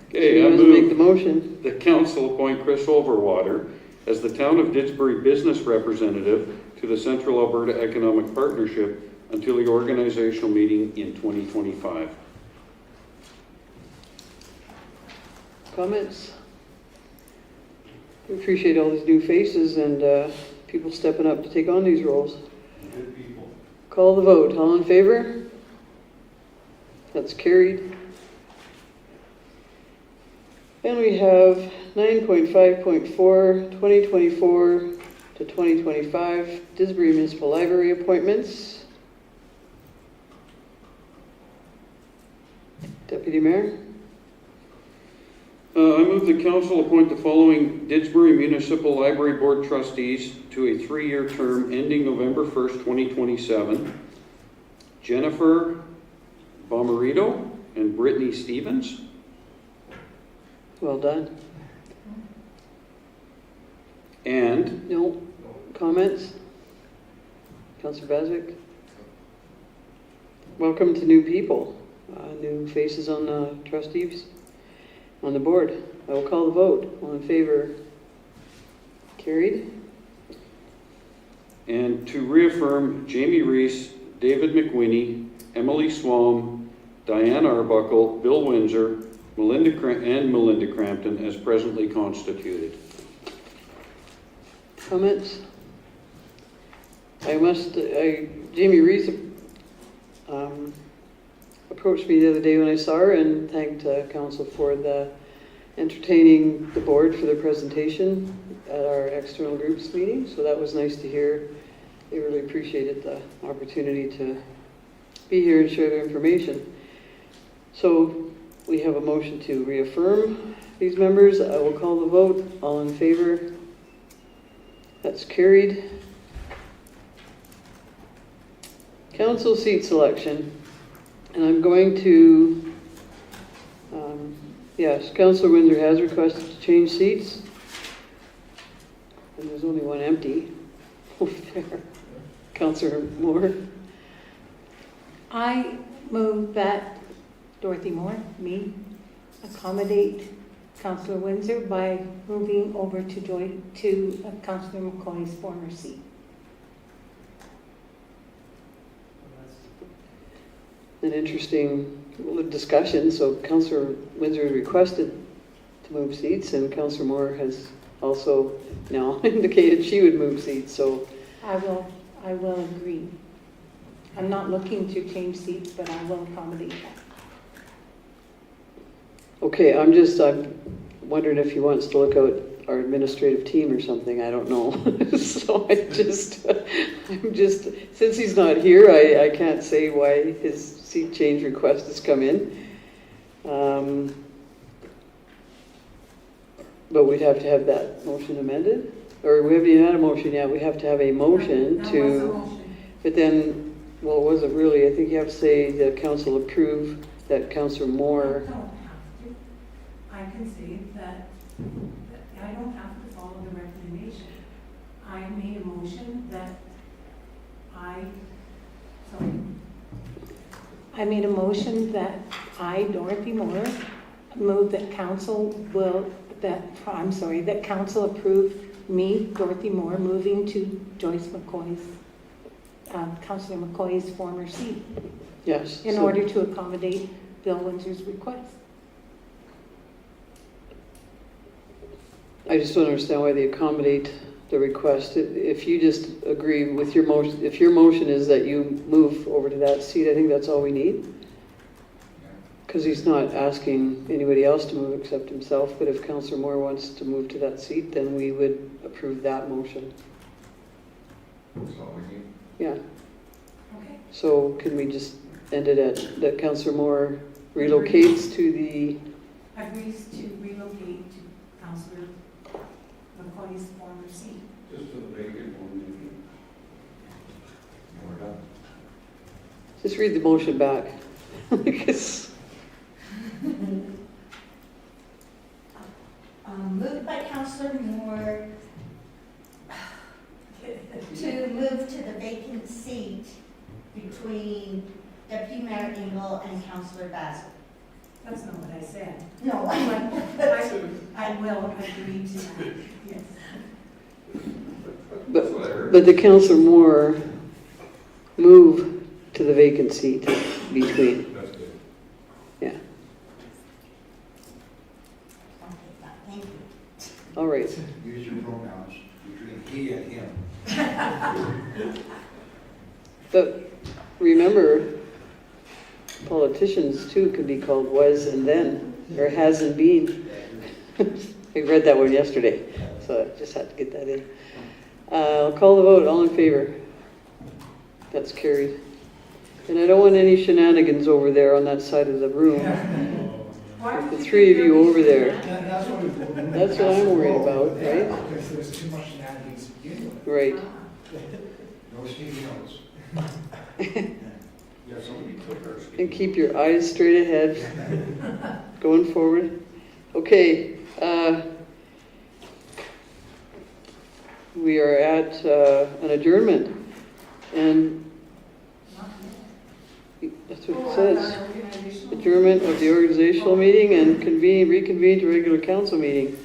Okay, So I who wants to make move the motion? the council appoint Chris Overwater as the Town of Didsbury business representative to the Central Alberta Economic Partnership until the organizational meeting in 2025. Comments? We appreciate all these new faces and people stepping up to take on these roles. Good people. Call the vote. All in favor? That's carried. And we have 9.5.4, 2024 to 2025, Didsbury Municipal Library appointments. Deputy Mayor? I move the council appoint the following Didsbury Municipal Library Board trustees to a 3-year term ending November 1st, 2027. Jennifer Bomarito and Brittany Stevens. Well done. And No comments? Councillor Bazic? Welcome to new people, new faces on the trustees, on the board. I will call the vote. All in favor? Carried. And to reaffirm Jamie Reese, David McWinney, Emily Swam, Diane Arbuckle, Bill Windsor, Melinda Crampton as presently constituted. Comments? Jamie Reese approached me the other day when I saw her and thanked council for entertaining the board for their presentation at our external groups meeting. So that was nice to hear. They really appreciated the opportunity to be here and share their information. So we have a motion to reaffirm these members. I will call the vote. All in favor? That's carried. Council seat selection. And I'm going to, yes, Councillor Windsor has requested to change seats. And there's only one empty over there. Councillor Moore. I move that Dorothy Moore, me, accommodate Councillor Windsor by moving over to Councillor McCoy's former seat. An interesting discussion. So Councillor Windsor requested to move seats, and Councillor Moore has also now indicated she would move seats. So I will agree. I'm not looking to change seats, but I will accommodate that. okay, I'm wondering if he wants to look out our administrative team or something. I don't know. So I'm just, since he's not here, I can't say why his seat change request has come in. But we'd have to have that motion amended, or we haven't even had a motion yet. We have to have a motion That to. was a motion. But then, well, it wasn't really. I think you have to say the council approve that Councillor Moore. I don't have to. I can say that I don't have to follow the recommendation. I made a motion that I made a motion that I, Dorothy Moore, move that council will that council approved me, Dorothy Moore, moving to Joyce McCoy's, Councillor McCoy's former seat Yes. in so- order to accommodate Bill Windsor's request. I just don't understand why they accommodate the request. If you just agree with your motion, if your motion is that you move over to that seat, I think that's all we need. Because he's not asking anybody else to move except himself, but if Councillor Moore wants to move to that seat, then we would approve that motion. That's all we need. Yeah, Okay. so can we just end it at that Councillor Moore relocates to the, Agrees to relocate to Councillor McCoy's former seat. Just to the vacant one, maybe. We're done. just read the motion back. Because- Moved by Councillor Moore to move to the vacant seat between Deputy Mayor Engel and Councillor Basil. That's not what I said. No, I will agree to that, yes. That's what I heard. But the Councillor Moore move to the vacant seat between. That's good. Yeah, thank you. all right. Use your pronouns between he and him. But remember, politicians too can be called was and then, or has and been. I read that one yesterday, so I just had to get that in. I'll call the vote, all in favor? That's carried. And I don't want any shenanigans over there on that side of the room. The three of you over there, That's what that's what I'm worried about, right? Because there's too much shenanigans to begin with. Right. No speaking notes. Yeah, somebody took our speaking. And keep your eyes straight ahead, going forward. Okay, we are at an adjournment, and that's what it says. Adjournment of the organizational meeting and reconvene to regular council meeting.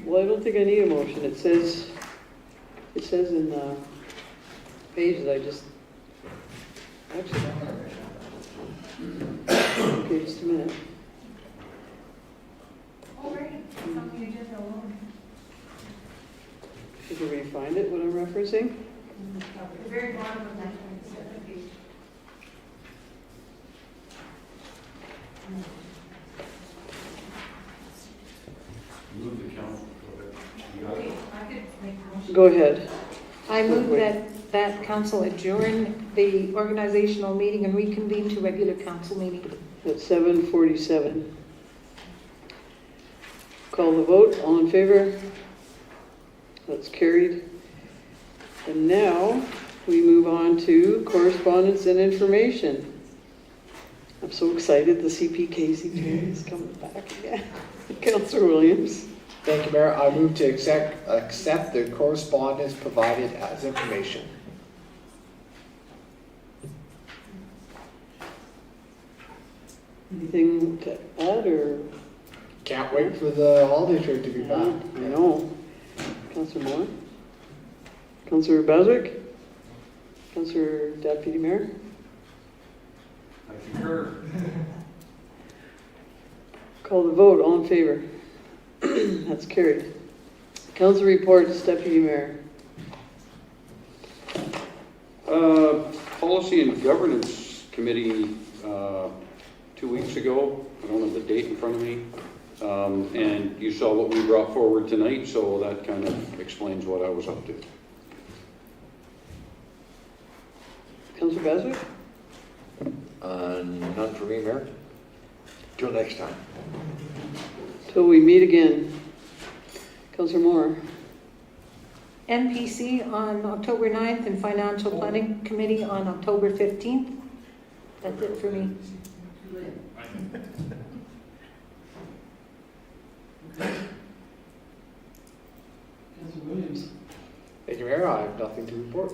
Well, I don't think I need a motion. It says in the page that I just, actually, okay, just a minute. Did everybody find it, what I'm referencing? The very bottom of that page. Move the council. You got it? I could make a motion. Go ahead. I move that council adjourn the organizational meeting and reconvene to regular council meeting. At 7:47. Call the vote, all in favor? That's carried. And now, we move on to correspondence and information. I'm so excited, the CPKC train is coming back again. Councillor Williams. Thank you, Mayor. I move to accept the correspondence provided as information. Anything to add, or? Can't wait for the holiday trip to be back. I know. Councillor Moore? Councillor Baswick? Councillor Deputy Mayor? I concur. Call the vote, all in favor? That's carried. Council reports, Deputy Mayor. Policy and Governance Committee, 2 weeks ago, I don't have the date in front of me, and you saw what we brought forward tonight, so that kind of explains what I was up to. Councillor Baswick? None for me, Mayor. Till next time. Till we meet again. Councillor Moore? NPC on October 9th and Financial Planning Committee on October 15th. That's it for me. Councillor Williams? Thank you, Mayor. I have nothing to report.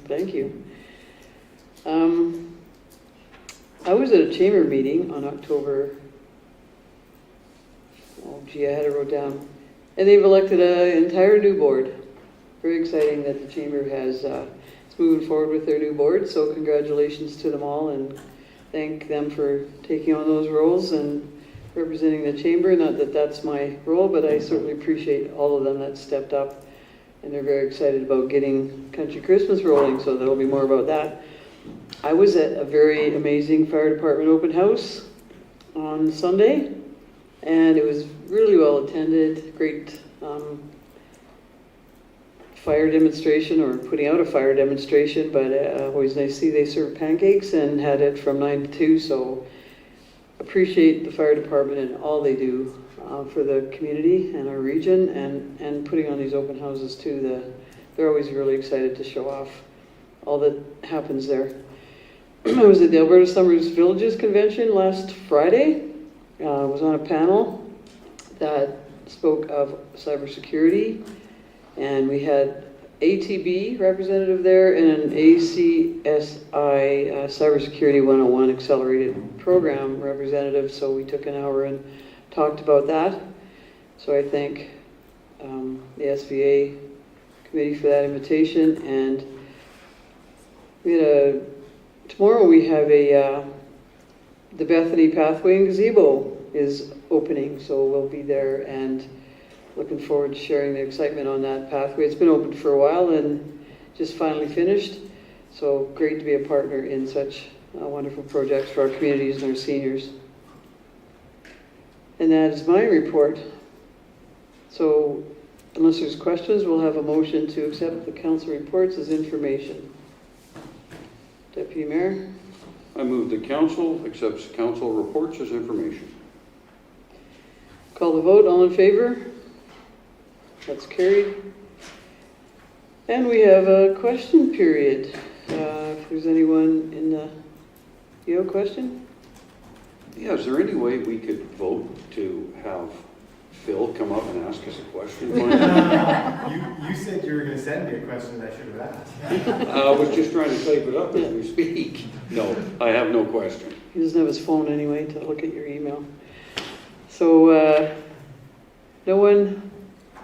Thank you. I was at a chamber meeting on October Gee, I had it wrote down. And they've elected an entire new board. Very exciting that the chamber has, is moving forward with their new board, so congratulations to them all and thank them for taking on those roles and representing the chamber. Not that that's my role, but I certainly appreciate all of them that stepped up, and they're very excited about getting Country Christmas rolling, so there'll be more about that. I was at a very amazing fire department open house on Sunday, and it was really well attended. Great fire demonstration, or putting out a fire demonstration, but always nice to see they serve pancakes and had it from 9 to 2, so appreciate the fire department and all they do for the community and our region, and putting on these open houses too. They're always really excited to show off all that happens there. I was at the Alberta Summers Villages Convention last Friday. I was on a panel that spoke of cybersecurity, and we had ATB representative there and an ACSI Cybersecurity 101 Accelerated Program representative, so we took an hour and talked about that. So I thank the SVA committee for that invitation, and tomorrow we have the Bethany Pathway and Gazebo is opening, so we'll be there and looking forward to sharing the excitement on that pathway. It's been open for a while and just finally finished, so great to be a partner in such wonderful projects for our communities and our seniors. And that is my report. So unless there's questions, we'll have a motion to accept the council reports as information. Deputy Mayor? I move the council accepts council reports as information. Call the vote. All in favor? That's carried. And we have a question period. If there's anyone in the, you have a question? Yeah, is there any way we could vote to have Phil come up and ask us a question? You said you were going to send me a question that I should have asked. I was just trying to type it up as we speak. No, I have no question. He doesn't have his phone anyway to look at your email. So, no one,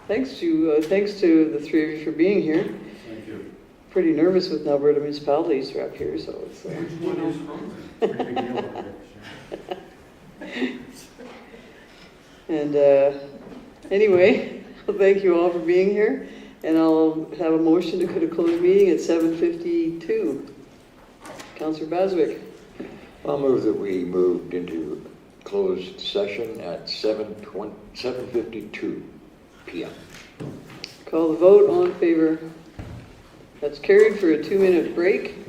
thanks to the three of you for being here. Thank you. Pretty nervous with Alberta municipalities are up here, so it's Which one is from? Pretty big deal over there, for sure. And anyway, thank you all for being here, and I'll have a motion to go to closed meeting at 7:52. Councillor Baswick. I'll move that we moved into closed session at 7:52 p.m. Call the vote. All in favor? That's carried for a 2-minute break.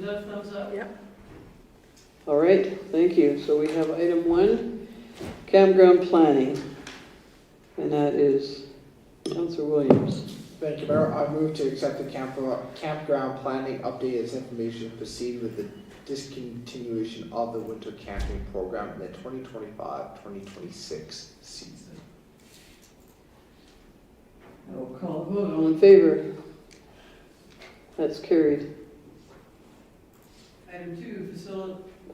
Was that a thumbs up? Yep. All right, thank you. So we have item 1, campground planning. And that is Councillor Williams. Thank you, Mayor. I move to accept the campground planning update as information, proceed with the discontinuation of the winter camping program in the 2025-2026 season. I will call the vote. All in favor? That's carried.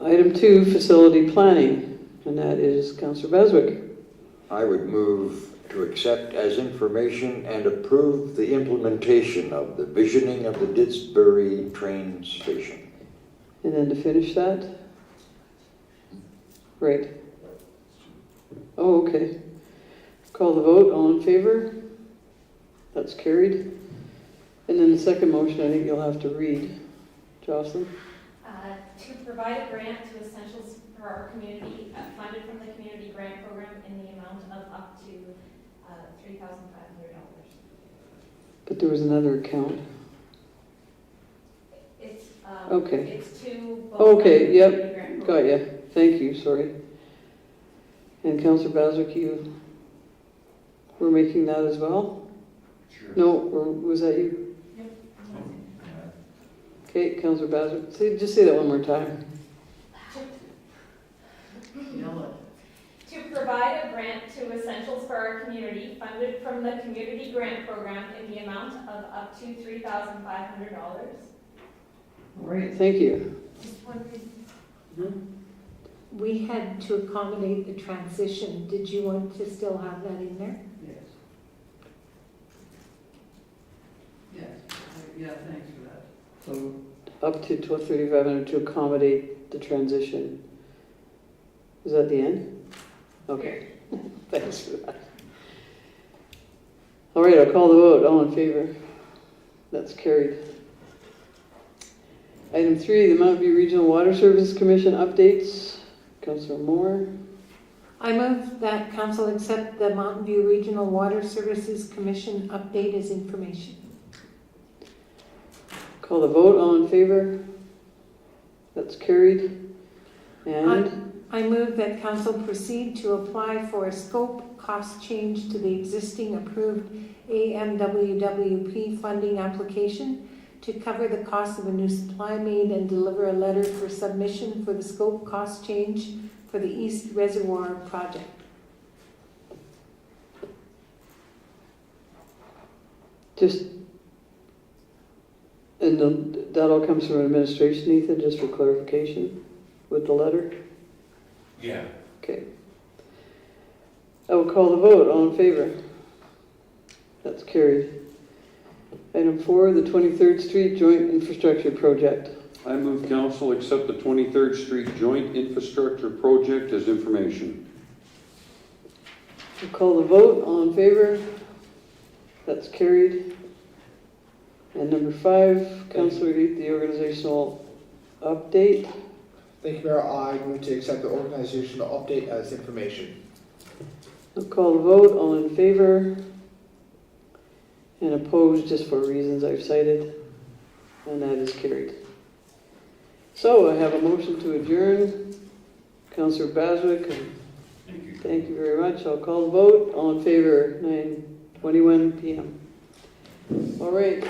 Item 2, facility planning, and that is Councillor Beswick. I would move to accept as information and approve the implementation of the visioning of the Didsbury train station. And then to finish that? Right. Oh, okay. Call the vote. All in favor? That's carried. And then the second motion, I think you'll have to read. Jocelyn? To provide a grant to Essentials for our community, funded from the community grant program in the amount of up to $3,500. But there was another account. It's, Okay. it's to both. Okay, the yep, community grant got program. you. Thank you, sorry. And Councillor Baswick, you were making that as well? Sure. No, or was that you? Okay, Councillor Baswick, just say that one more time. To provide a grant to Essentials for our community, funded from the community grant program in the amount of up to $3,500. All right, thank you. Just one thing. We had to accommodate the transition. Did you want to still have that in there? Yeah, thanks for that. So up to 3,500 to accommodate the transition. Is that the end? Okay, thanks for that. All right, I'll call the vote. All in favor? That's carried. Item 3, the Mountain View Regional Water Services Commission updates. Councillor Moore. I move that council accept the Mountain View Regional Water Services Commission update as information. Call the vote. All in favor? That's carried. And I move that council proceed to apply for a scope cost change to the existing approved AMWWP funding application to cover the cost of a new supply made and deliver a letter for submission for the scope cost change for the East Reservoir project. that all comes from administration, Ethan, just for clarification with the letter? Yeah. Okay. I will call the vote. All in favor? That's carried. Item 4, the 23rd Street Joint Infrastructure Project. I move council accept the 23rd Street Joint Infrastructure Project as information. We'll call the vote. All in favor? That's carried. And number 5, Councillor Heath, the organizational update. Thank you, Mayor. I move to accept the organizational update as information. I'll call the vote. All in favor? And opposed, just for reasons I've cited. And that is carried. So I have a motion to adjourn. Councillor Baswick, thank you very much. I'll call the vote. All in favor, 9:21 p.m. All right.